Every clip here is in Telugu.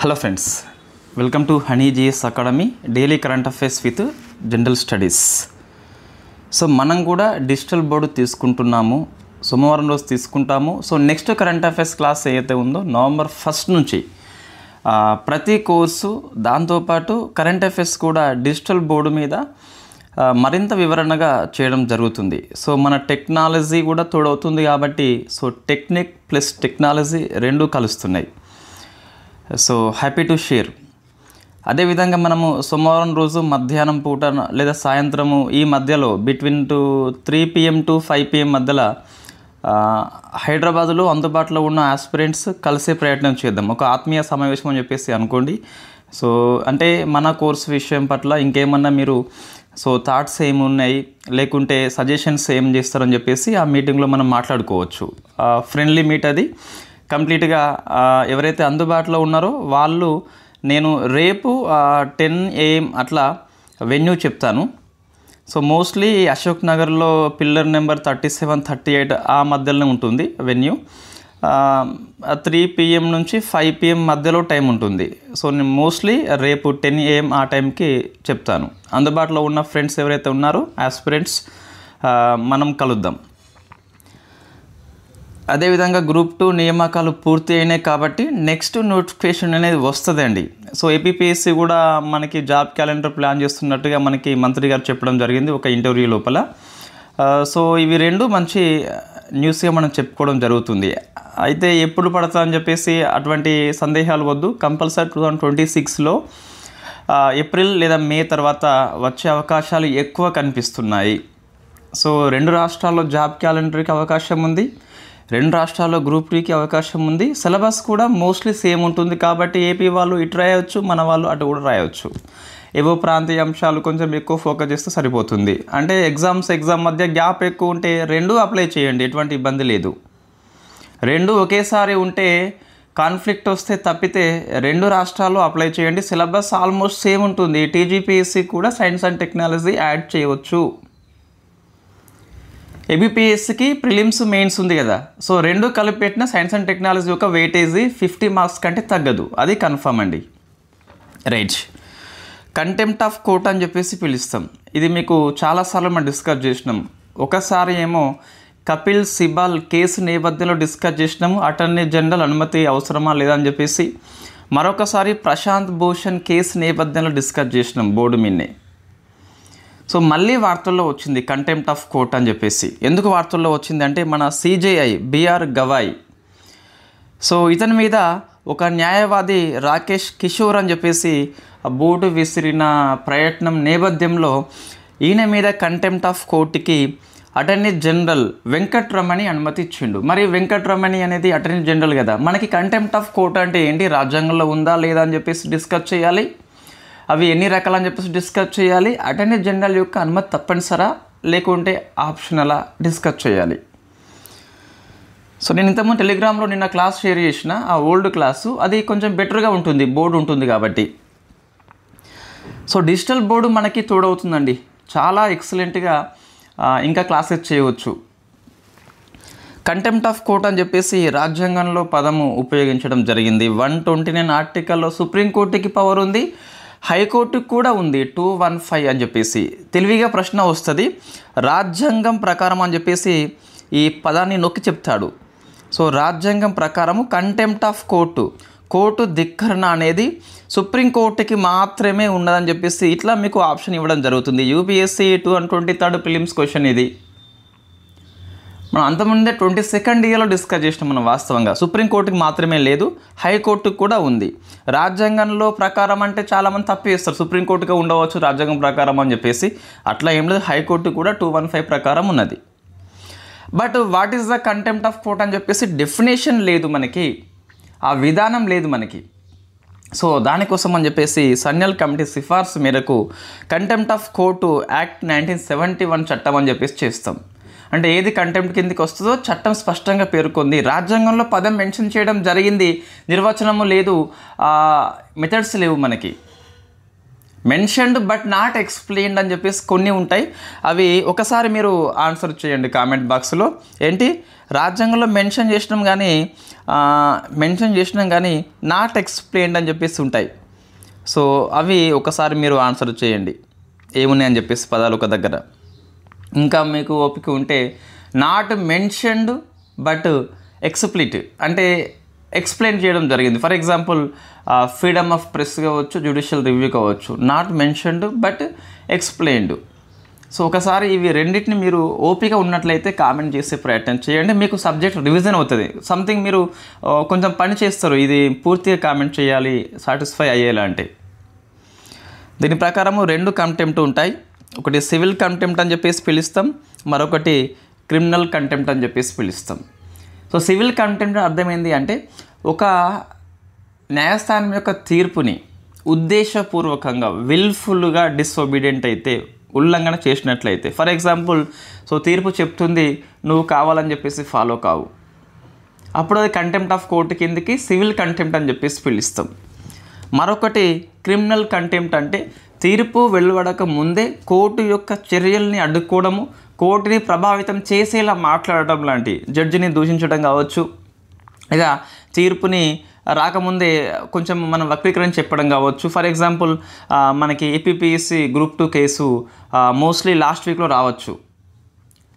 Hello friends, welcome to honey GS academy daily current affairs with general studies. So మనం కూడా డిజిటల్ బోర్డు తీసుకుంటున్నాము, సోమవారం రోజు తీసుకుంటాము. So next current affairs class ఏదైతే ఉందో నవంబర్ 1 నుంచి ప్రతి కోర్సు దాంతోపాటు కరెంట్ అఫైర్స్ కూడా డిజిటల్ బోర్డు మీద మరింత వివరణగా చేయడం జరుగుతుంది. సో మన టెక్నాలజీ కూడా తోడవుతుంది కాబట్టి సో టెక్నిక్ ప్లస్ టెక్నాలజీ రెండూ కలుస్తున్నాయి. So happy to share. అదేవిధంగా మనము సోమవారం రోజు మధ్యాహ్నం పూట లేదా సాయంత్రము ఈ మధ్యలో బిట్వీన్ 3 PM to 5 PM మధ్యలో హైదరాబాదులో అందుబాటులో ఉన్న ఆస్పిరెంట్స్ కలిసే ప్రయత్నం చేద్దాం. ఒక ఆత్మీయ సమావేశం అని చెప్పేసి అనుకోండి. సో అంటే మన కోర్సు విషయం పట్ల ఇంకేమన్నా మీరు సో థాట్స్ ఏమున్నాయి, లేకుంటే సజెషన్స్ ఏం చేస్తారని చెప్పేసి ఆ మీటింగ్లో మనం మాట్లాడుకోవచ్చు. ఫ్రెండ్లీ మీట్ అది. కంప్లీట్గా ఎవరైతే అందుబాటులో ఉన్నారో వాళ్ళు నేను రేపు 10 AM అట్లా వెన్యూ చెప్తాను. సో మోస్ట్లీ అశోక్ నగర్లో పిల్లర్ నెంబర్ 37, 38 ఆ మధ్యలోనే ఉంటుంది వెన్యూ. 3 PM నుంచి 5 PM మధ్యలో టైం ఉంటుంది. సో నేను మోస్ట్లీ రేపు 10 AM ఆ టైంకి చెప్తాను. అందుబాటులో ఉన్న ఫ్రెండ్స్ ఎవరైతే ఉన్నారో ఆస్పిరెంట్స్ మనం కలుద్దాం. అదేవిధంగా గ్రూప్ 2 నియామకాలు పూర్తి అయినాయి కాబట్టి నెక్స్ట్ నోటిఫికేషన్ అనేది వస్తుందండి. సో ఏపీపీఎస్సీ కూడా మనకి జాబ్ క్యాలెండర్ ప్లాన్ చేస్తున్నట్టుగా మనకి మంత్రి గారు చెప్పడం జరిగింది ఒక ఇంటర్వ్యూ లోపల. సో ఇవి రెండు మంచి న్యూస్గా మనం చెప్పుకోవడం జరుగుతుంది. అయితే ఎప్పుడు పడతా అని చెప్పేసి అటువంటి సందేహాలు వద్దు. కంపల్సరీ 2026లో ఏప్రిల్ లేదా మే తర్వాత వచ్చే అవకాశాలు ఎక్కువ కనిపిస్తున్నాయి. సో 2 రాష్ట్రాల్లో జాబ్ క్యాలెండర్కి అవకాశం ఉంది, 2 రాష్ట్రాల్లో గ్రూప్ 3కి అవకాశం ఉంది. సిలబస్ కూడా మోస్ట్లీ సేమ్ ఉంటుంది కాబట్టి ఏపీ వాళ్ళు ఇటు రాయవచ్చు, మన వాళ్ళు అటు కూడా రాయవచ్చు. ఏవో ప్రాంతీయ అంశాలు కొంచెం ఎక్కువ ఫోకస్ చేస్తే సరిపోతుంది. అంటే ఎగ్జామ్ మధ్య గ్యాప్ ఎక్కువ ఉంటే 2 అప్లై చేయండి, ఎటువంటి ఇబ్బంది లేదు. 2 ఒకేసారి ఉంటే కాన్ఫ్లిక్ట్ వస్తే తప్పితే 2 రాష్ట్రాల్లో అప్లై చేయండి. సిలబస్ ఆల్మోస్ట్ సేమ్ ఉంటుంది. టీజీపీఎస్సీ కూడా సైన్స్ అండ్ టెక్నాలజీ యాడ్ చేయవచ్చు. ఏబీపీఎస్సీకి ప్రిలిమ్స్ మెయిన్స్ ఉంది కదా. సో 2 కలిపి పెట్టిన సైన్స్ అండ్ టెక్నాలజీ యొక్క వెయిటేజీ 50 మార్క్స్ కంటే తగ్గదు, అది కన్ఫర్మ్ అండి. రైట్. కంటెంప్ట్ ఆఫ్ కోర్ట్ అని చెప్పేసి పిలుస్తాం. ఇది మీకు చాలాసార్లు మనం డిస్కస్ చేసినాం. ఒకసారి ఏమో కపిల్ సిబాల్ కేసు నేపథ్యంలో డిస్కస్ చేసినాము, అటార్నీ జనరల్ అనుమతి అవసరమా లేదా అని చెప్పేసి. మరొకసారి ప్రశాంత్ భూషణ్ కేసు నేపథ్యంలో డిస్కస్ చేసినాం బోర్డు మీదనే. సో మళ్ళీ వార్తల్లో వచ్చింది కంటెంప్ట్ ఆఫ్ కోర్ట్ అని చెప్పేసి. ఎందుకు వార్తల్లో వచ్చింది అంటే మన సిజేఐ బిఆర్ గవాయ్, సో ఇతని మీద ఒక న్యాయవాది రాకేష్ కిషోర్ అని చెప్పేసి బోర్డు విసిరిన ప్రయత్నం నేపథ్యంలో ఈయన మీద కంటెంప్ట్ ఆఫ్ కోర్టుకి అటార్నీ జనరల్ వెంకట్రమణి అనుమతి ఇచ్చిండు. మరి వెంకట్రమణి అనేది అటార్నీ జనరల్ కదా, మనకి కంటెంప్ట్ ఆఫ్ కోర్ట్ అంటే ఏంటి, రాజ్యాంగంలో ఉందా లేదా అని చెప్పేసి డిస్కస్ చేయాలి. అవి ఎన్ని రకాలని చెప్పేసి డిస్కస్ చేయాలి. అటార్నీ జనరల్ యొక్క అనుమతి తప్పనిసరా లేకుంటే ఆప్షనలా డిస్కస్ చేయాలి. సో నేను ఇంతకుముందు టెలిగ్రామ్లో నిన్న క్లాస్ షేర్ చేసిన ఆ ఓల్డ్ క్లాసు అది కొంచెం బెటర్గా ఉంటుంది, బోర్డు ఉంటుంది కాబట్టి. సో డిజిటల్ బోర్డు మనకి తోడవుతుందండి, చాలా ఎక్సలెంట్గా ఇంకా క్లాసెస్ చేయవచ్చు. కంటెంప్ట్ ఆఫ్ కోర్ట్ అని చెప్పేసి రాజ్యాంగంలో పదము ఉపయోగించడం జరిగింది. 129 ఆర్టికల్లో సుప్రీంకోర్టుకి పవర్ ఉంది, హైకోర్టుకు కూడా ఉంది 215 అని చెప్పేసి. తెలివిగా ప్రశ్న వస్తుంది, రాజ్యాంగం ప్రకారం అని చెప్పేసి ఈ పదాన్ని నొక్కి చెప్తాడు. సో రాజ్యాంగం ప్రకారము కంటెంప్ట్ ఆఫ్ కోర్టు ధిక్కరణ అనేది సుప్రీంకోర్టుకి మాత్రమే ఉన్నదని చెప్పేసి ఇట్లా మీకు ఆప్షన్ ఇవ్వడం జరుగుతుంది. యూపీఎస్సీ 2023 ప్రిలిమ్స్ క్వశ్చన్ ఇది. మనం అంతకుముందే 22nd ఇయర్లో డిస్కస్ చేసినాం. మనం వాస్తవంగా సుప్రీంకోర్టుకి మాత్రమే లేదు, హైకోర్టుకు కూడా ఉంది. రాజ్యాంగంలో ప్రకారం అంటే చాలామంది తప్పు చేస్తారు, సుప్రీంకోర్టుగా ఉండవచ్చు రాజ్యాంగం ప్రకారం అని చెప్పేసి. అట్లా ఏం లేదు, హైకోర్టు కూడా 215 ప్రకారం ఉన్నది. But what is the contempt of court అని చెప్పేసి డెఫినేషన్ లేదు మనకి, ఆ విధానం లేదు మనకి. సో దానికోసం అని చెప్పేసి సన్యాల్ కమిటీ సిఫార్సు మేరకు కంటెంప్ట్ ఆఫ్ కోర్టు యాక్ట్ 1971 చట్టం అని చెప్పేసి చేస్తాం. అంటే ఏది కంటెంప్ట్ కిందకి వస్తుందో చట్టం స్పష్టంగా పేర్కొంది. రాజ్యాంగంలో పదం మెన్షన్ చేయడం జరిగింది, నిర్వచనము లేదు, మెథడ్స్ లేవు మనకి. మెన్షన్డ్ బట్ నాట్ ఎక్స్ప్లెయిన్డ్ అని చెప్పేసి కొన్ని ఉంటాయి. అవి ఒకసారి మీరు ఆన్సర్ చేయండి కామెంట్ బాక్స్లో. ఏంటి, రాజ్యాంగంలో మెన్షన్ చేసినాం కానీ నాట్ ఎక్స్ప్లెయిన్డ్ అని చెప్పేసి ఉంటాయి. సో అవి ఒకసారి మీరు ఆన్సర్ చేయండి ఏమున్నాయి అని చెప్పేసి పదాలు ఒక దగ్గర. ఇంకా మీకు ఓపిక ఉంటే నాట్ మెన్షన్డ్ బట్ ఎక్స్ప్లిట్ అంటే ఎక్స్ప్లెయిన్ చేయడం జరిగింది. For example freedom of press కావచ్చు, జ్యుడిషియల్ రివ్యూ కావచ్చు, not mentioned but explained. So ఒకసారి ఇవి రెండింటిని మీరు ఓపిక ఉన్నట్లయితే కామెంట్ చేసే ప్రయత్నం చేయండి. మీకు సబ్జెక్ట్ రివిజన్ అవుతుంది. సంథింగ్ మీరు కొంచెం పని చేస్తారు, ఇది పూర్తిగా కామెంట్ చేయాలి సాటిస్ఫై అయ్యేలా అంటే. దీని ప్రకారము 2 కంటెంప్ట్ ఉంటాయి. ఒకటి సివిల్ కంటెంప్ట్ అని చెప్పేసి పిలుస్తాం, మరొకటి క్రిమినల్ కంటెంప్ట్ అని చెప్పేసి పిలుస్తాం. సో సివిల్ కంటెంప్ట్ అర్థమైంది అంటే ఒక న్యాయస్థానం యొక్క తీర్పుని ఉద్దేశపూర్వకంగా విల్ఫుల్గా డిసొబీడియంట్ అయితే, ఉల్లంఘన చేసినట్లయితే, ఫర్ ఎగ్జాంపుల్ సో తీర్పు చెప్తుంది నువ్వు కావాలని చెప్పేసి ఫాలో కావు, అప్పుడు అది కంటెంప్ట్ ఆఫ్ కోర్టు కిందకి సివిల్ కంటెంప్ట్ అని చెప్పేసి పిలుస్తాం. మరొకటి క్రిమినల్ కంటెంప్ట్ అంటే తీర్పు వెలువడక ముందే కోర్టు యొక్క చర్యల్ని అడ్డుకోవడము, కోర్టుని ప్రభావితం చేసేలా మాట్లాడటం లాంటి, జడ్జిని దూషించడం కావచ్చు, ఇక తీర్పుని రాకముందే కొంచెం మనం వక్రీకరించి చెప్పడం కావచ్చు. ఫర్ ఎగ్జాంపుల్ మనకి APPSC group 2 case mostly last వీక్లో రావచ్చు.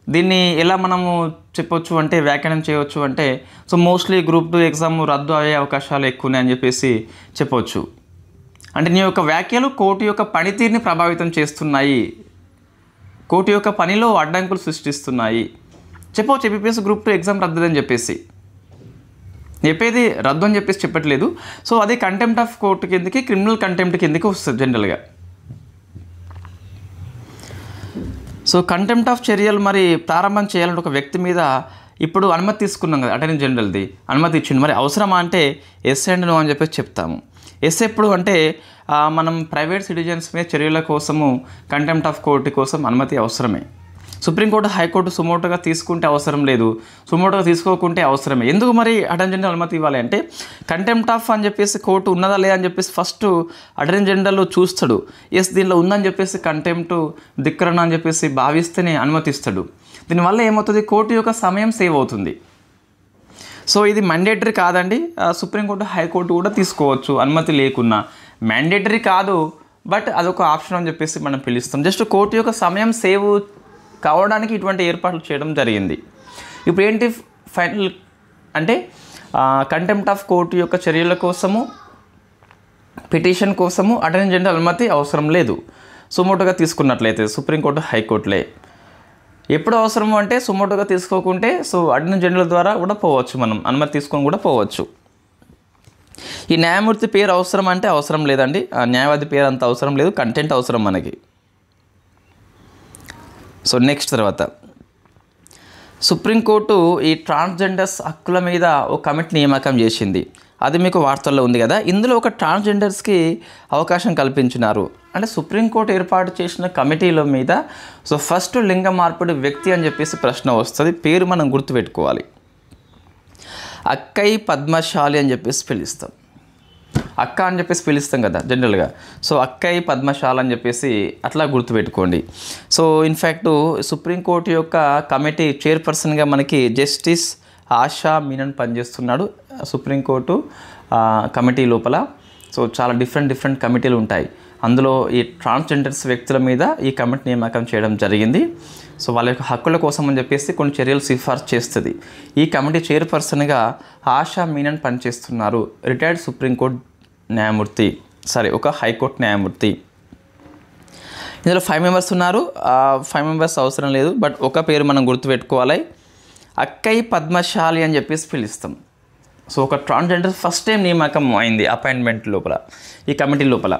దీన్ని ఎలా మనము చెప్పొచ్చు అంటే వ్యాఖ్యానం చేయవచ్చు అంటే, సో మోస్ట్లీ గ్రూప్ 2 ఎగ్జామ్ రద్దు అయ్యే అవకాశాలు ఎక్కువనే అని చెప్పేసి చెప్పొచ్చు. అంటే నీ యొక్క వ్యాఖ్యలు కోర్టు యొక్క పనితీరుని ప్రభావితం చేస్తున్నాయి, కోర్టు యొక్క పనిలో అడ్డంకులు సృష్టిస్తున్నాయి చెప్పవచ్చు. ఏపీపీఎస్సీ గ్రూప్ 2 ఎగ్జామ్ రద్దు అని చెప్పేసి చెప్పేది రద్దు అని చెప్పేసి చెప్పట్లేదు. సో అది కంటెంప్ట్ ఆఫ్ కోర్టు కిందకి, క్రిమినల్ కంటెంప్ట్ కిందకి వస్తుంది జనరల్గా. సో కంటెంప్ట్ ఆఫ్ చర్యలు మరి ప్రారంభం చేయాలంటే ఒక వ్యక్తి మీద ఇప్పుడు అనుమతి తీసుకున్నాం కదా, అటర్నీ జనరల్ది అనుమతి ఇచ్చింది, మరి అవసరమా అంటే ఎస్ అండ్ నో అని చెప్పేసి చెప్తాము. ఎస్ ఎప్పుడు అంటే మనం ప్రైవేట్ సిటిజన్స్ మీద చర్యల కోసము కంటెంప్ట్ ఆఫ్ కోర్టు కోసం అనుమతి అవసరమే. సుప్రీంకోర్టు, హైకోర్టు సుమోటోగా తీసుకుంటే అవసరం లేదు, సుమోటోగా తీసుకోకుంటే అవసరమే. ఎందుకు మరి అటర్నీ జనరల్ అనుమతి ఇవ్వాలి అంటే, కంటెంప్ట్ ఆఫ్ అని చెప్పేసి కోర్టు ఉన్నదా లేదా అని చెప్పేసి ఫస్ట్ అటర్నీ జనరల్ చూస్తాడు. ఎస్ దీనిలో ఉందని చెప్పేసి కంటెంప్ట్ ధిక్కరణ అని చెప్పేసి భావిస్తేనే అనుమతిస్తాడు. దీనివల్ల ఏమవుతుంది, కోర్టు యొక్క సమయం సేవ్ అవుతుంది. సో ఇది మ్యాండేటరీ కాదండి, సుప్రీంకోర్టు, హైకోర్టు కూడా తీసుకోవచ్చు అనుమతి లేకున్నా. మ్యాండేటరీ కాదు, బట్ అదొక ఆప్షన్ అని చెప్పేసి మనం పిలుస్తాం. జస్ట్ కోర్టు యొక్క సమయం సేవ్ కావడానికి ఇటువంటి ఏర్పాట్లు చేయడం జరిగింది. ఇప్పుడు ఏంటి ఫైనల్ అంటే కంటెంప్ట్ ఆఫ్ కోర్టు యొక్క చర్యల కోసము, పిటిషన్ కోసము అటర్నీ జనరల్ అనుమతి అవసరం లేదు సుమోటోగా తీసుకున్నట్లయితే సుప్రీంకోర్టు, హైకోర్టులే. ఎప్పుడు అవసరము అంటే సుమోటోగా తీసుకోకుంటే సో అటర్నీ జనరల్ ద్వారా కూడా పోవచ్చు, మనం అనుమతి తీసుకొని కూడా పోవచ్చు. ఈ న్యాయమూర్తి పేరు అవసరం అంటే అవసరం లేదండి, న్యాయవాది పేరు అంత అవసరం లేదు, కంటెంట్ అవసరం మనకి. సో నెక్స్ట్ తర్వాత సుప్రీంకోర్టు ఈ ట్రాన్స్జెండర్స్ హక్కుల మీద ఒక కమిటీ నియామకం చేసింది. అది మీకు వార్తల్లో ఉంది కదా. ఇందులో ఒక ట్రాన్స్జెండర్స్కి అవకాశం కల్పించినారు. అంటే సుప్రీంకోర్టు ఏర్పాటు చేసిన కమిటీల మీద సో ఫస్ట్ లింగ మార్పిడి వ్యక్తి అని చెప్పేసి ప్రశ్న వస్తుంది. పేరు మనం గుర్తుపెట్టుకోవాలి. అక్కై పద్మశాలి అని చెప్పేసి పిలుస్తాం, అక్క అని చెప్పేసి పిలుస్తాం కదా జనరల్గా. సో అక్కై పద్మశాల అని చెప్పేసి అట్లా గుర్తుపెట్టుకోండి. సో ఇన్ఫ్యాక్ట్ సుప్రీంకోర్టు యొక్క కమిటీ చైర్పర్సన్గా మనకి జస్టిస్ ఆశా మీనన్ పనిచేస్తున్నాడు సుప్రీంకోర్టు కమిటీ లోపల. సో చాలా డిఫరెంట్ కమిటీలు ఉంటాయి. అందులో ఈ ట్రాన్స్జెండర్స్ వ్యక్తుల మీద ఈ కమిటీ నియామకం చేయడం జరిగింది. సో వాళ్ళ యొక్క హక్కుల కోసం అని చెప్పేసి కొన్ని చర్యలు సిఫార్సు చేస్తుంది. ఈ కమిటీ చైర్పర్సన్గా ఆశా మీనన్ పనిచేస్తున్నారు, రిటైర్డ్ సుప్రీంకోర్టు న్యాయమూర్తి, ఒక హైకోర్టు న్యాయమూర్తి. ఇందులో 5 మెంబర్స్ ఉన్నారు. 5 మెంబర్స్ అవసరం లేదు, బట్ ఒక పేరు మనం గుర్తుపెట్టుకోవాలి, అక్కై పద్మశాలి అని చెప్పేసి పిలుస్తాం. సో ఒక ట్రాన్స్జెండర్ ఫస్ట్ టైం నియామకం అయింది అపాయింట్మెంట్ లోపల, ఈ కమిటీ లోపల.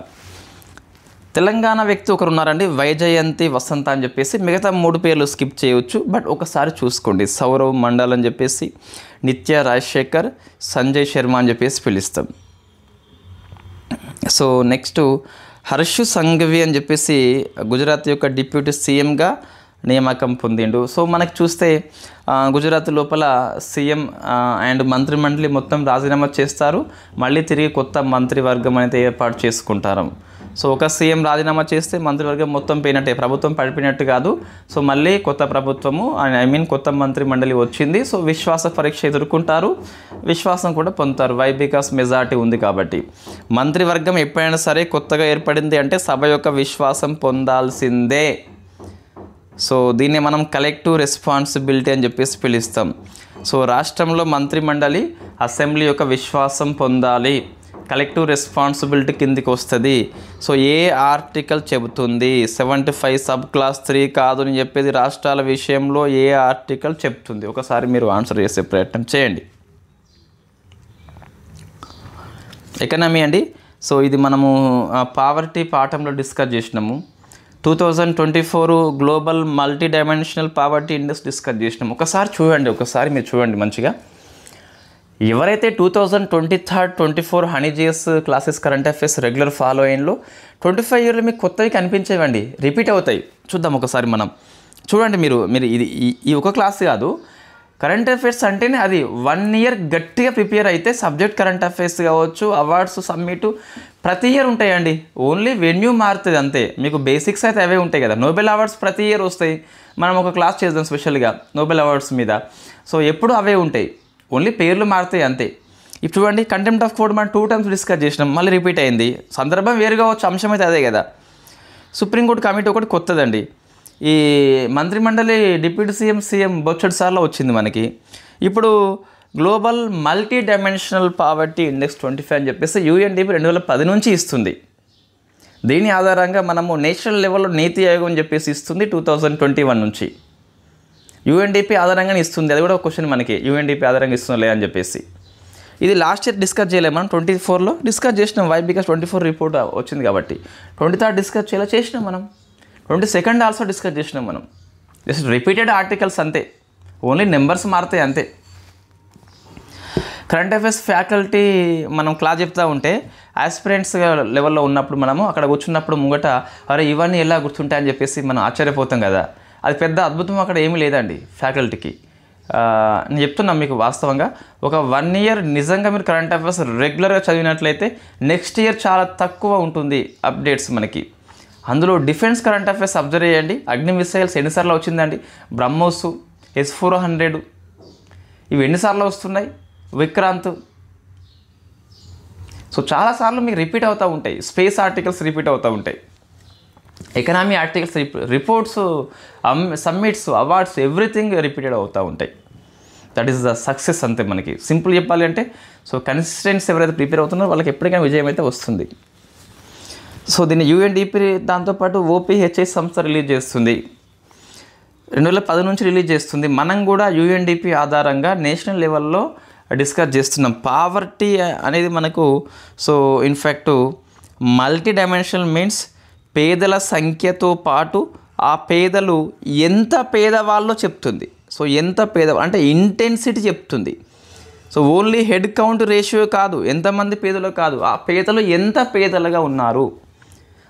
తెలంగాణ వ్యక్తి ఒకరు ఉన్నారండి, వైజయంతి వసంత అని చెప్పేసి. మిగతా 3 పేర్లు స్కిప్ చేయవచ్చు, బట్ ఒకసారి చూసుకోండి. సౌరవ్ మండల్ అని చెప్పేసి, నిత్య రాజశేఖర్, సంజయ్ శర్మ అని చెప్పేసి పిలుస్తాం. సో నెక్స్ట్ హర్ష్ సంఘవి అని చెప్పేసి గుజరాత్ యొక్క డిప్యూటీ సీఎంగా నియామకం పొందిండు. సో మనకు చూస్తే గుజరాత్ లోపల సీఎం అండ్ మంత్రిమండలి మొత్తం రాజీనామా చేస్తారు, మళ్ళీ తిరిగి కొత్త మంత్రివర్గం అనేది ఏర్పాటు చేసుకుంటారు. సో ఒక సీఎం రాజీనామా చేస్తే మంత్రివర్గం మొత్తం పోయినట్టే, ప్రభుత్వం పడిపోయినట్టు కాదు. సో మళ్ళీ కొత్త ప్రభుత్వము కొత్త మంత్రి మండలి వచ్చింది. సో విశ్వాస పరీక్ష ఎదుర్కొంటారు, విశ్వాసం కూడా పొందుతారు. వై? బికాస్ మెజారిటీ ఉంది కాబట్టి. మంత్రివర్గం ఎప్పుడైనా సరే కొత్తగా ఏర్పడింది అంటే సభ యొక్క విశ్వాసం పొందాల్సిందే. సో దీన్ని మనం కలెక్టివ్ రెస్పాన్సిబిలిటీ అని చెప్పేసి పిలుస్తాం. సో రాష్ట్రంలో మంత్రిమండలి అసెంబ్లీ యొక్క విశ్వాసం పొందాలి, కలెక్టివ్ రెస్పాన్సిబిలిటీ కిందికి వస్తుంది. సో ఏ ఆర్టికల్ చెబుతుంది? 75 సబ్ క్లాస్ 3 కాదు అని చెప్పేది రాష్ట్రాల విషయంలో ఏ ఆర్టికల్ చెప్తుంది? ఒకసారి మీరు ఆన్సర్ చేసే ప్రయత్నం చేయండి. ఎకనామీ అండి. సో ఇది మనము పావర్టీ పాఠంలో డిస్కస్ చేసినాము. 2024 global multidimensional poverty index discuss చేసినాము. ఒకసారి మీరు చూడండి మంచిగా. ఎవరైతే 2023-24 హనీజియస్ classes current affairs regular follow అయ్యిందో 25 ఇయర్లో మీకు కొత్తవి కనిపించేవండి, రిపీట్ అవుతాయి. చూద్దాం ఒకసారి మనం. చూడండి మీరు ఇది ఈ ఒక క్లాస్ కాదు, కరెంట్ అఫైర్స్ అంటేనే అది 1 ఇయర్ గట్టిగా ప్రిపేర్ అయితే సబ్జెక్ట్ కరెంట్ అఫైర్స్ కావచ్చు, అవార్డ్స్ సబ్మిట్ ప్రతి ఇయర్ ఉంటాయండి. ఓన్లీ వెన్యూ మారుతుంది అంతే. మీకు బేసిక్స్ అయితే అవే ఉంటాయి కదా. నోబెల్ అవార్డ్స్ ప్రతి ఇయర్ వస్తాయి. మనం ఒక క్లాస్ చేద్దాం స్పెషల్గా నోబెల్ అవార్డ్స్ మీద. సో ఎప్పుడు అవే ఉంటాయి, ఓన్లీ పేర్లు మారుతాయి అంతే. ఇప్పుడు చూడండి, కంటెంప్ట్ ఆఫ్ కోర్ట్ మనం 2 టైమ్స్ డిస్కస్ చేసినాం, మళ్ళీ రిపీట్ అయింది. సందర్భం వేరుగా వచ్చు, అంశం అయితే అదే కదా. సుప్రీంకోర్టు కమిటీ ఒకటి కొత్తదండి. ఈ మంత్రిమండలి డిప్యూటీ సీఎం బొచ్చడు సార్లు వచ్చింది మనకి. ఇప్పుడు global multidimensional poverty index 25 అని చెప్పేసి UNDP 2010 నుంచి ఇస్తుంది. దీని ఆధారంగా మనము నేషనల్ లెవెల్లో నీతి ఆయోగం అని చెప్పేసి ఇస్తుంది 2021 నుంచి. UNDP ఆధారంగానే ఇస్తుంది. అది కూడా ఒక క్వశ్చన్ మనకి, UNDP ఆధారంగా ఇస్తుందిలే అని చెప్పేసి. ఇది లాస్ట్ ఇయర్ డిస్కస్ చేయలేము మనం, 24లో డిస్కస్ చేసినాం. వై? బికాస్ 24 రిపోర్ట్ వచ్చింది కాబట్టి. 23 డిస్కస్ చేసినాం మనం, 22 ఆల్సో డిస్కస్ చేసినాం మనం. జస్ట్ రిపీటెడ్ ఆర్టికల్స్ అంతే, ఓన్లీ నెంబర్స్ మారుతాయి అంతే. కరెంట్ అఫైర్స్ ఫ్యాకల్టీ మనం క్లాస్ చెప్తూ ఉంటే ఆస్పిరెంట్స్ లెవెల్లో ఉన్నప్పుడు మనము అక్కడ కూర్చున్నప్పుడు ముంగట అరే ఇవన్నీ ఎలా గుర్తుంటాయని చెప్పేసి మనం ఆశ్చర్యపోతాం కదా. అది పెద్ద అద్భుతం అక్కడ ఏమీ లేదండి ఫ్యాకల్టీకి. నేను చెప్తున్నాం మీకు వాస్తవంగా. ఒక 1 ఇయర్ నిజంగా మీరు కరెంట్ అఫైర్స్ రెగ్యులర్గా చదివినట్లయితే నెక్స్ట్ ఇయర్ చాలా తక్కువ ఉంటుంది అప్డేట్స్ మనకి. అందులో డిఫెన్స్ కరెంట్ అఫైర్స్ అబ్జర్వ్ చేయండి. అగ్ని మిసైల్స్ ఎన్నిసార్లు వచ్చిందండి? బ్రహ్మోస్, S-400 ఇవి ఎన్నిసార్లు వస్తున్నాయి? విక్రాంత్. సో చాలాసార్లు మీకు రిపీట్ అవుతూ ఉంటాయి. స్పేస్ ఆర్టికల్స్ రిపీట్ అవుతూ ఉంటాయి. Economy articles, reports, summits, awards everything repeated అవుతూ ఉంటాయి. దట్ ఈస్ ద సక్సెస్ అంతే మనకి. సింపుల్ చెప్పాలి అంటే సో కన్సిస్టెన్సీ ఎవరైతే ప్రిపేర్ అవుతున్నారో వాళ్ళకి ఎప్పటికైనా విజయం అయితే వస్తుంది. సో దీన్ని UNDP దాంతోపాటు OPHI సంస్థ రిలీజ్ చేస్తుంది. 2010 నుంచి రిలీజ్ చేస్తుంది. మనం కూడా UNDP ఆధారంగా నేషనల్ లెవెల్లో డిస్కస్ చేస్తున్నాం. పావర్టీ అనేది మనకు so in fact multi dimensional means పేదల సంఖ్యతో పాటు ఆ పేదలు ఎంత పేదవాళ్ళో చెప్తుంది. సో ఎంత పేద అంటే ఇంటెన్సిటీ చెప్తుంది. So only head count ratio కాదు, ఎంతమంది పేదలు కాదు, ఆ పేదలు ఎంత పేదలుగా ఉన్నారు,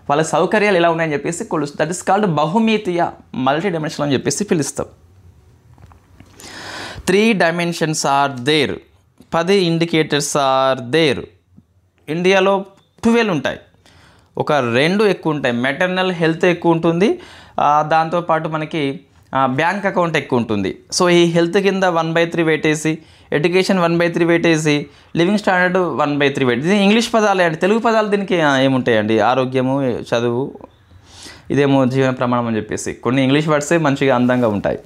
వాళ్ళ సౌకర్యాలు ఎలా ఉన్నాయని చెప్పేసి కొలుస్తుంది. దట్ ఈస్ కాల్డ్ బహుమితీయ మల్టీ డైమెన్షనల్ అని చెప్పేసి పిలుస్తాం. 3 dimensions are there, 10 indicators are there. ఇండియాలో 12 ఉంటాయి, ఒక 2 ఎక్కువ ఉంటాయి. మెటర్నల్ హెల్త్ ఎక్కువ ఉంటుంది, దాంతోపాటు మనకి బ్యాంక్ అకౌంట్ ఎక్కువ ఉంటుంది. సో ఈ హెల్త్ కింద 1/3 వెయిటేసి, ఎడ్యుకేషన్ 1/3 వెయిటేసి, లివింగ్ స్టాండర్డ్ 1/3 వెయిట్. ఇది ఇంగ్లీష్ పదాలే అండి. తెలుగు పదాలు దీనికి ఏముంటాయండి? ఆరోగ్యము, చదువు, ఇదేమో జీవన ప్రమాణం అని చెప్పేసి కొన్ని ఇంగ్లీష్ వర్డ్సే మంచిగా అందంగా ఉంటాయి.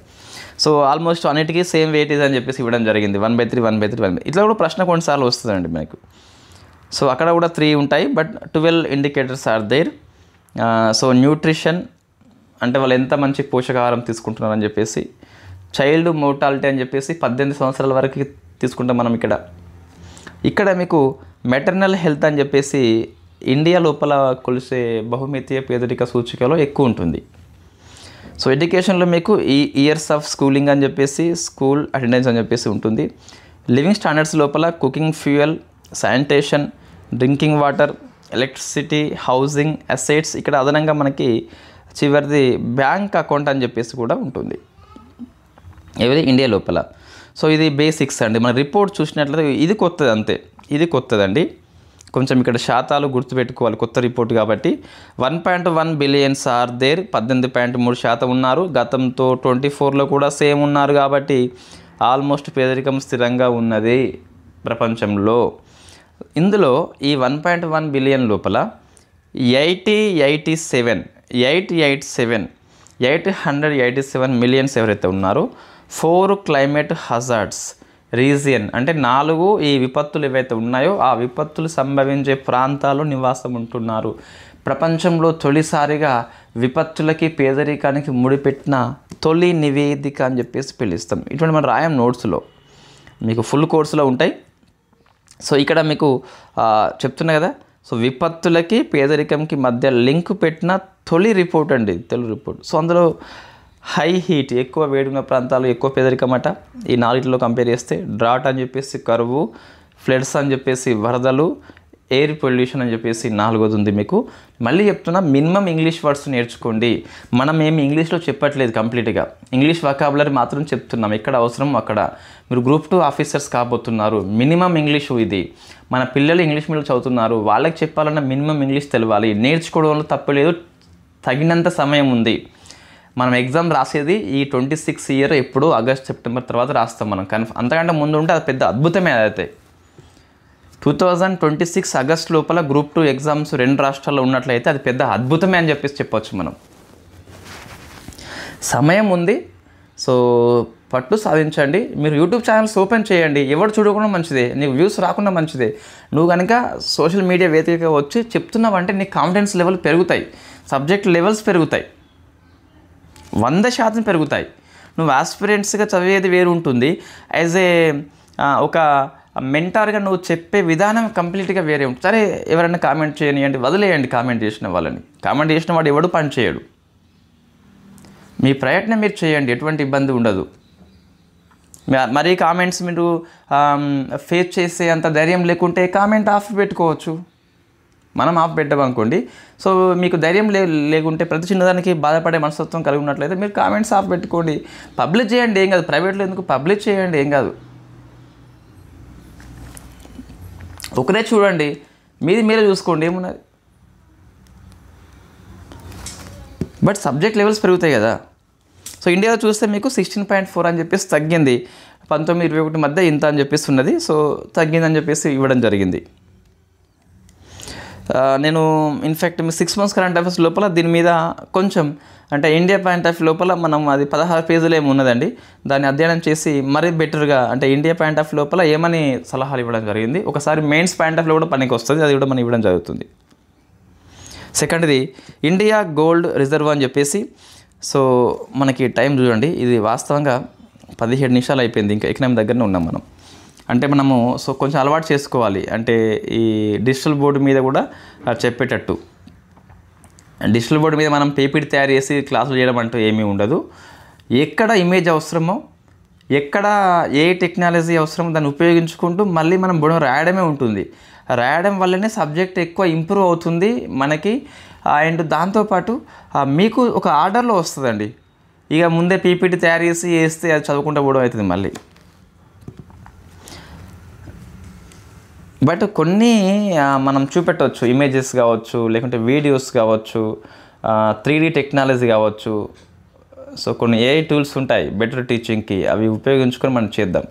సో ఆల్మోస్ట్ అన్నిటికీ సేమ్ వెయిటేజ్ అని చెప్పేసి ఇవ్వడం జరిగింది. 1/3 ఇట్లా కూడా ప్రశ్న కొన్నిసార్లు వస్తుందండి మనకు. సో అక్కడ కూడా 3 ఉంటాయి, but 12 indicators are there. So nutrition అంటే వాళ్ళు ఎంత మంచి పోషకాహారం తీసుకుంటున్నారని చెప్పేసి, చైల్డ్ మోర్టాలిటీ అని చెప్పేసి 18 సంవత్సరాల వరకు తీసుకుంటాం మనం. ఇక్కడ మీకు మెటర్నల్ హెల్త్ అని చెప్పేసి ఇండియా లోపల కొలిసే బహుమితీయ పేదరిక సూచికలో ఎక్కువ ఉంటుంది. సో ఎడ్యుకేషన్లో మీకు ఈ ఇయర్స్ ఆఫ్ స్కూలింగ్ అని చెప్పేసి, స్కూల్ అటెండెన్స్ అని చెప్పేసి ఉంటుంది. లివింగ్ స్టాండర్డ్స్ లోపల cooking fuel, sanitation, drinking water, electricity, housing, assets. ఇక్కడ అదనంగా మనకి చివరిది బ్యాంక్ అకౌంట్ అని చెప్పేసి కూడా ఉంటుంది ఇండియా లోపల. సో ఇది బేసిక్స్ అండి. మన రిపోర్ట్ చూసినట్లయితే ఇది కొత్తది అంతే, ఇది కొత్తదండి. కొంచెం ఇక్కడ శాతాలు గుర్తుపెట్టుకోవాలి, కొత్త రిపోర్ట్ కాబట్టి. 1.1 బిలియన్స్ ఆర్ దేర్, 18.3% ఉన్నారు. గతంతో 24లో కూడా సేమ్ ఉన్నారు కాబట్టి ఆల్మోస్ట్ పేదరికం స్థిరంగా ఉన్నది ప్రపంచంలో. ఇందులో ఈ 1.1 బిలియన్ లోపల 887 మిలియన్స్ ఎవరైతే ఉన్నారో 4 క్లైమేట్ హజార్డ్స్ రీజియన్, అంటే 4 ఈ విపత్తులు ఏవైతే ఉన్నాయో ఆ విపత్తులు సంభవించే ప్రాంతాల్లో నివాసం ఉంటున్నారు. ప్రపంచంలో తొలిసారిగా విపత్తులకి పేదరికానికి ముడిపెట్టిన తొలి నివేదిక అని చెప్పేసి పిలుస్తాం. ఇటువంటి మనం రాయం నోట్స్లో, మీకు ఫుల్ కోర్సులో ఉంటాయి. సో ఇక్కడ మీకు చెప్తున్నా కదా, సో విపత్తులకి పేదరికంకి మధ్య లింక్ పెట్టిన తొలి రిపోర్ట్ అండి, తొలి రిపోర్ట్. సో అందులో హై హీట్, ఎక్కువ వేడిగా ప్రాంతాలు ఎక్కువ పేదరికం అట. ఈ 4లో కంపేర్ చేస్తే డ్రాట్ అని చెప్పేసి కరువు, ఫ్లడ్స్ అని చెప్పేసి వరదలు, ఎయిర్ పొల్యూషన్ అని చెప్పేసి 4వది ఉంది మీకు. మళ్ళీ చెప్తున్నా, మినిమం ఇంగ్లీష్ వర్డ్స్ నేర్చుకోండి. మనం ఏమి ఇంగ్లీష్లో చెప్పట్లేదు, కంప్లీట్గా ఇంగ్లీష్ వొకాబులరీ మాత్రం చెప్తున్నాం. ఎక్కడ అవసరం అక్కడ. మీరు గ్రూప్ 2 ఆఫీసర్స్ కాబోతున్నారు, మినిమం ఇంగ్లీషు ఇది. మన పిల్లలు ఇంగ్లీష్ మీడియం చదువుతున్నారు, వాళ్ళకి చెప్పాలన్నా మినిమం ఇంగ్లీష్ తెలవాలి. నేర్చుకోవడంలో తప్పలేదు, తగినంత సమయం ఉంది. మనం ఎగ్జామ్ రాసేది ఈ 26 ఇయర్ ఎప్పుడు ఆగస్ట్ సెప్టెంబర్ తర్వాత రాస్తాం మనం. కానీ అంతకంటే ముందు ఉంటే అది పెద్ద అద్భుతమే. అదైతే 2026 ఆగస్ట్ లోపల గ్రూప్ 2 ఎగ్జామ్స్ 2 రాష్ట్రాల్లో ఉన్నట్లయితే అది పెద్ద అద్భుతమే అని చెప్పేసి చెప్పొచ్చు మనం. సమయం ఉంది, సో పట్టు సాధించండి. మీరు యూట్యూబ్ ఛానల్స్ ఓపెన్ చేయండి, ఎవరు చూడకుండా మంచిదే, నీకు వ్యూస్ రాకుండా మంచిదే. నువ్వు కనుక సోషల్ మీడియా వేదికగా వచ్చి చెప్తున్నావంటే నీ కాన్ఫిడెన్స్ లెవెల్ పెరుగుతాయి, సబ్జెక్ట్ లెవెల్స్ పెరుగుతాయి, 100% పెరుగుతాయి. నువ్వు ఆస్పిరెంట్స్గా చదివేది వేరు ఉంటుంది, యాజ్ ఏ ఒక మెంటార్గా నువ్వు చెప్పే విధానం కంప్లీట్గా వేరే ఉంటుంది. సరే, ఎవరైనా కామెంట్ చేయనియండి, వదిలేయండి కామెంట్ చేసిన వాళ్ళని. కామెంట్ చేసిన వాడు ఎవడు పని చేయడు. మీ ప్రయత్నం మీరు చేయండి, ఎటువంటి ఇబ్బంది ఉండదు. మరి కామెంట్స్ మీరు ఫేస్ చేసే అంత ధైర్యం లేకుంటే కామెంట్ ఆఫ్ పెట్టుకోవచ్చు, మనం ఆఫ్ పెట్టమనుకోండి. సో మీకు ధైర్యం లేకుంటే, ప్రతి చిన్నదానికి బాధపడే మనస్తత్వం కలిగి ఉన్నట్లయితే మీరు కామెంట్స్ ఆఫ్ పెట్టుకోండి. పబ్లిష్ చేయండి, ఏం కాదు. ప్రైవేట్లో ఎందుకు, పబ్లిష్ చేయండి, ఏం కాదు. ఒకరే చూడండి, మీరే చూసుకోండి, ఏమున్నది. బట్ సబ్జెక్ట్ లెవెల్స్ పెరుగుతాయి కదా. సో ఇండియాలో చూస్తే మీకు 16.4 అని చెప్పేసి తగ్గింది, 19-21 మధ్య ఇంత అని చెప్పేసి ఉన్నది. సో తగ్గిందని చెప్పేసి ఇవ్వడం జరిగింది. నేను ఇన్ఫ్యాక్ట్ మీ 6 months కరెంట్ అఫైర్స్ లోపల దీని మీద కొంచెం, అంటే ఇండియా పాయింట్ ఆఫ్ లోపల మనం అది 16 పేజీలు ఏమి ఉన్నదండి, దాన్ని అధ్యయనం చేసి మరీ బెటర్గా, అంటే ఇండియా పాయింట్ ఆఫ్ లోపల ఏమని సలహాలు ఇవ్వడం జరిగింది. ఒకసారి మెయిన్స్ పాయింట్ ఆఫ్లో కూడా పనికి వస్తుంది, అది కూడా మనం ఇవ్వడం జరుగుతుంది. సెకండ్ది ఇండియా గోల్డ్ రిజర్వ్ అని చెప్పేసి. సో మనకి టైం చూడండి, ఇది వాస్తవంగా 17 నిమిషాలు అయిపోయింది, ఇంకా ఎకనామీ దగ్గరనే ఉన్నాం మనం. అంటే మనము సో కొంచెం అలవాటు చేసుకోవాలి, అంటే ఈ డిజిటల్ బోర్డు మీద కూడా చెప్పేటట్టు. డిజిటల్ బోర్డు మీద మనం పేపర్ తయారు చేసి క్లాసులు చేయడం అంటూ ఏమీ ఉండదు. ఎక్కడ ఇమేజ్ అవసరమో, ఎక్కడ ఏ టెక్నాలజీ అవసరమో దాన్ని ఉపయోగించుకుంటూ మళ్ళీ మనం బోర్డు రాయడమే ఉంటుంది. రాయడం వల్లనే సబ్జెక్ట్ ఎక్కువ ఇంప్రూవ్ అవుతుంది మనకి. అండ్ దాంతోపాటు మీకు ఒక ఆర్డర్లో వస్తుందండి. ఇక ముందే పీపీటీ తయారు చేసి వేస్తే అది చదువుకుంటూ పోవడం అవుతుంది మళ్ళీ. బట్ కొన్ని మనం చూపెట్టవచ్చు, ఇమేజెస్ కావచ్చు, లేకుంటే వీడియోస్ కావచ్చు, 3D టెక్నాలజీ కావచ్చు. సో కొన్ని ఏఐ టూల్స్ ఉంటాయి బెటర్ టీచింగ్కి, అవి ఉపయోగించుకొని మనం చేద్దాం.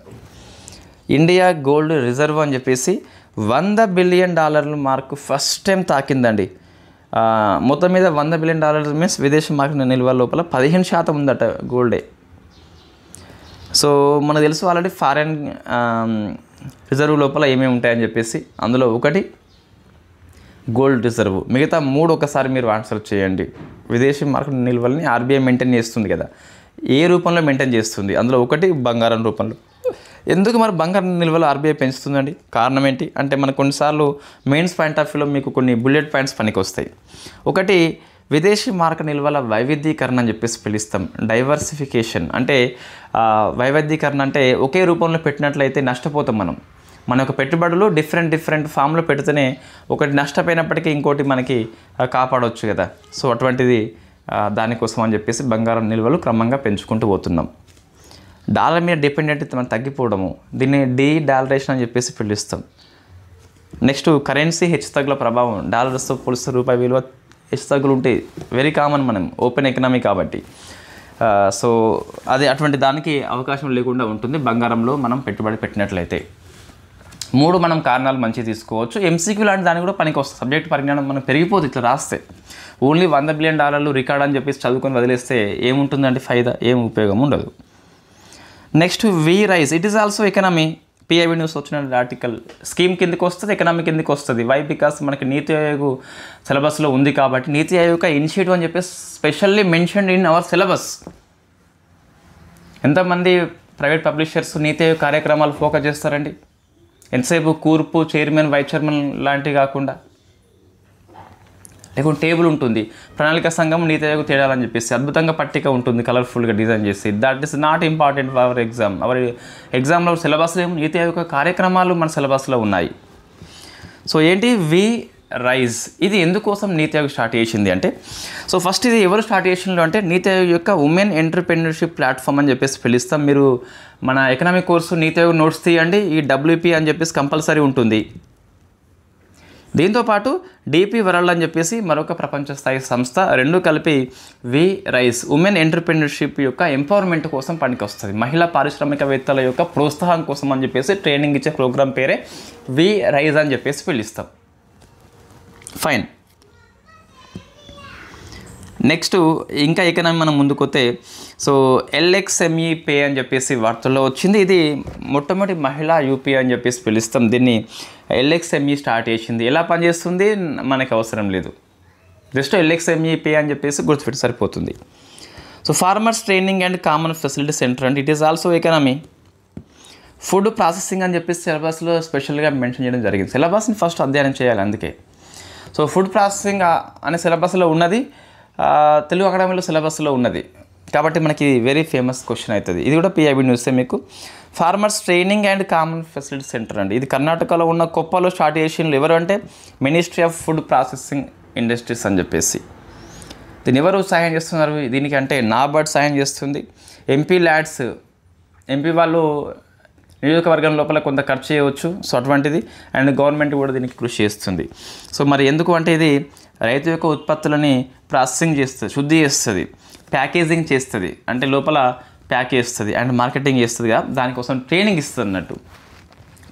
ఇండియా గోల్డ్ రిజర్వ్ అని చెప్పేసి $100 బిలియన్ మార్కు ఫస్ట్ టైం తాకిందండి. మొత్తం మీద $100 బిలియన్ మీన్స్ విదేశీ మార్కెట్ నిల్వ లోపల 15% ఉందట గోల్డే. సో మనకు తెలుసు ఆల్రెడీ ఫారెన్ రిజర్వ్ లోపల ఏమేమి ఉంటాయని చెప్పేసి. అందులో ఒకటి గోల్డ్ రిజర్వ్, మిగతా 3 ఒకసారి మీరు ఆన్సర్ చేయండి. విదేశీ మార్కెట్ నిల్వల్ని ఆర్బీఐ మెయింటైన్ చేస్తుంది కదా, ఏ రూపంలో మెయింటైన్ చేస్తుంది? అందులో ఒకటి బంగారం రూపంలో. ఎందుకు మరి బంగారం నిల్వలు ఆర్బీఐ పెంచుతుందండి? కారణం ఏంటి అంటే, మనకు కొన్నిసార్లు మెయిన్స్ పాయింట్ ఆఫ్ వ్యూలో మీకు కొన్ని బుల్లెట్ పాయింట్స్ పనికి వస్తాయి. ఒకటి విదేశీ మార్కెట్ నిల్వల వైవిధ్యీకరణ అని చెప్పేసి పిలుస్తాం, డైవర్సిఫికేషన్. అంటే వైవిధ్యీకరణ అంటే ఒకే రూపంలో పెట్టినట్లయితే నష్టపోతాం మనం. మన యొక్క పెట్టుబడులు డిఫరెంట్ ఫామ్లో పెడితేనే ఒకటి నష్టపోయినప్పటికీ ఇంకోటి మనకి కాపాడవచ్చు కదా. సో అటువంటిది దానికోసం అని చెప్పేసి బంగారం నిల్వలు క్రమంగా పెంచుకుంటూ పోతున్నాం. డాలర్ మీద డిపెండెంట్ మనం తగ్గిపోవడము, దీన్ని డీ డాలరేషన్ అని చెప్పేసి పిలుస్తాం. నెక్స్ట్ కరెన్సీ హెచ్చుతగ్గుల ప్రభావం, డాలర్స్తో పోలిస్తే రూపాయి విలువ హెచ్చుతగ్గులు ఉంటాయి, వెరీ కామన్, మనం ఓపెన్ ఎకనామీ కాబట్టి. సో అది అటువంటి దానికి అవకాశం లేకుండా ఉంటుంది బంగారంలో మనం పెట్టుబడి పెట్టినట్లయితే. 3 మనం కారణాలు మంచిగా తీసుకోవచ్చు. ఎంసీక్యూ లాంటి దానికి కూడా పనికి వస్తుంది. సబ్జెక్ట్ పరిజ్ఞానం మనం పెరిగిపోతుంది ఇట్లా రాస్తే. ఓన్లీ $100 బిలియన్ రికార్డ్ అని చెప్పేసి చదువుకొని వదిలేస్తే ఏముంటుందంటే ఫైదా, ఏం ఉపయోగం ఉండదు. Next we rise, it is also economy. PIB news వచ్చిన ఆర్టికల్. స్కీమ్ కిందకి వస్తుంది, ఎకనామీ కిందకి వస్తుంది. వై? బికాస్ మనకి నీతి ఆయోగ్ సిలబస్లో ఉంది కాబట్టి నీతి ఆయోగ్ ఇనిషియేటివ్ అని చెప్పేసి specially mention in our syllabus. ఎంతమంది ప్రైవేట్ పబ్లిషర్స్ నీతి ఆయోగ్ కార్యక్రమాలు ఫోకస్ చేస్తారండి? ఎంతసేపు కూర్పు, చైర్మన్, వైస్ చైర్మన్ లాంటివి కాకుండా లేకుంటే టేబుల్ ఉంటుంది, ప్రణాళిక సంఘం, నీతి ఆయోగ్ తేడాలని చెప్పేసి అద్భుతంగా పట్టిక ఉంటుంది, కలర్ఫుల్గా డిజైన్ చేసి. That is not important for our exam. Our ఎగ్జామ్లో సిలబస్లో ఏమో నీతి ఆయోగ్ కార్యక్రమాలు మన సిలబస్లో ఉన్నాయి. సో ఏంటి వి రైజ్, ఇది ఎందుకోసం నీతి ఆయోగ్ స్టార్ట్ చేసింది అంటే, సో ఫస్ట్ ఇది ఎవరు స్టార్ట్ చేసిండ్రు అంటే నీతి ఆయోగ్ యొక్క ఉమెన్ ఎంటర్‌ప్రెన్యూర్‌షిప్ ప్లాట్ఫామ్ అని చెప్పేసి పిలుస్తాం. మీరు మన ఎకనామిక్ కోర్సు నీతి ఆయోగ్ నోట్స్ తీయండి, ఈ WP అని చెప్పేసి కంపల్సరీ ఉంటుంది. దీంతోపాటు DP వరల్డ్ అని చెప్పేసి మరొక ప్రపంచ స్థాయి సంస్థ, రెండు కలిపి వి రైజ్ ఉమెన్ ఎంటర్‌ప్రెన్యూర్‌షిప్ యొక్క ఎంపవర్మెంట్ కోసం పనికి వస్తుంది. మహిళా పారిశ్రామికవేత్తల యొక్క ప్రోత్సాహం కోసం అని చెప్పేసి ట్రైనింగ్ ఇచ్చే ప్రోగ్రామ్ పేరే వి రైజ్ అని చెప్పేసి పిలుస్తాం. ఫైన్. నెక్స్ట్ ఇంకా ఎకనామీ మనం ముందుకొతే, సో LXME పే అని చెప్పేసి వార్తల్లో వచ్చింది. ఇది మొట్టమొదటి మహిళా UPI అని చెప్పేసి పిలుస్తాం. దీన్ని LXME స్టార్ట్ చేసింది. ఎలా పనిచేస్తుంది మనకు అవసరం లేదు, జస్ట్ LXME పే అని చెప్పేసి గుర్తుపెట్టి సరిపోతుంది. So farmers training and common facility centre and it is also economy. Food processing అని చెప్పేసి సిలబస్లో స్పెషల్గా మెన్షన్ చేయడం జరిగింది. సిలబస్ని ఫస్ట్ అధ్యయనం చేయాలి, అందుకే. సో ఫుడ్ ప్రాసెసింగ్ అనే సిలబస్లో ఉన్నది, తెలుగు అకాడమీలో సిలబస్లో ఉన్నది కాబట్టి మనకి వెరీ ఫేమస్ క్వశ్చన్ అవుతుంది. ఇది కూడా PIB న్యూసే మీకు. Farmers training and common facility centre అండి. ఇది కర్ణాటకలో ఉన్న కొప్పలో స్టార్ట్ చేసిన ఎవరు అంటే ministry of food processing industries అని చెప్పేసి. దీన్ని ఎవరు సహాయం చేస్తున్నారు దీనికి అంటే నాబార్డ్ సహాయం చేస్తుంది. MP వాళ్ళు నియోజకవర్గం లోపల కొంత ఖర్చు చేయవచ్చు, సో అటువంటిది. అండ్ గవర్నమెంట్ కూడా దీనికి కృషి చేస్తుంది. సో మరి ఎందుకు అంటే ఇది రైతు యొక్క ఉత్పత్తులని ప్రాసెసింగ్ చేస్తుంది, శుద్ధి చేస్తుంది, ప్యాకేజింగ్ చేస్తుంది, అంటే లోపల ప్యాక్ చేస్తుంది అండ్ మార్కెటింగ్ చేస్తుందిగా, దానికోసం ట్రైనింగ్ ఇస్తుంది అన్నట్టు.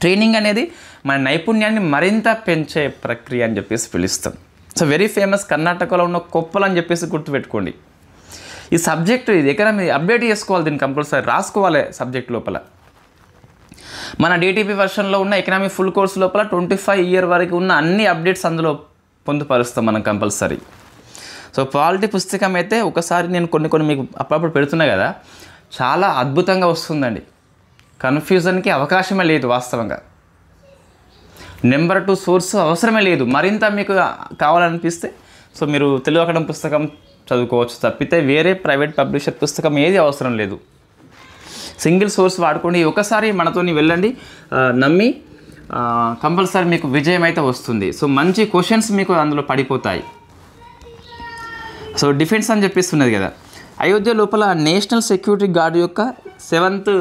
ట్రైనింగ్ అనేది మన నైపుణ్యాన్ని మరింత పెంచే ప్రక్రియ అని చెప్పేసి పిలుస్తాం. సో వెరీ ఫేమస్, కర్ణాటకలో ఉన్న కొప్పలు అని చెప్పేసి గుర్తుపెట్టుకోండి. ఈ సబ్జెక్టు ఇది ఎకనామీ అప్డేట్ చేసుకోవాలి, దీన్ని కంపల్సరీ రాసుకోవాలి సబ్జెక్ట్ లోపల. మన DTP వర్షన్లో ఉన్న ఎకనామీ ఫుల్ కోర్స్ లోపల 25 ఇయర్ వరకు ఉన్న అన్ని అప్డేట్స్ అందులో పొందుపరుస్తాం మనం కంపల్సరీ. సో పాలిటీ పుస్తకం అయితే ఒకసారి నేను కొన్ని మీకు అప్పుడప్పుడు పెడుతున్నా కదా, చాలా అద్భుతంగా వస్తుందండి. కన్ఫ్యూజన్కి అవకాశమే లేదు వాస్తవంగా. నెంబర్ 2 సోర్స్ అవసరమే లేదు. మరింత మీకు కావాలనిపిస్తే సో మీరు తెలుగు అకాడమీ పుస్తకం చదువుకోవచ్చు తప్పితే వేరే ప్రైవేట్ పబ్లిషర్ పుస్తకం ఏది అవసరం లేదు. సింగిల్ సోర్స్ వాడుకోండి. ఒకసారి మనతోని వెళ్ళండి, నమ్మి కంపల్సరీ మీకు విజయం అయితే వస్తుంది. సో మంచి క్వశ్చన్స్ మీకు అందులో పడిపోతాయి. సో డిఫెన్స్ అని చెప్పిస్తున్నది కదా, అయోధ్య లోపల నేషనల్ సెక్యూరిటీ గార్డ్ యొక్క 7th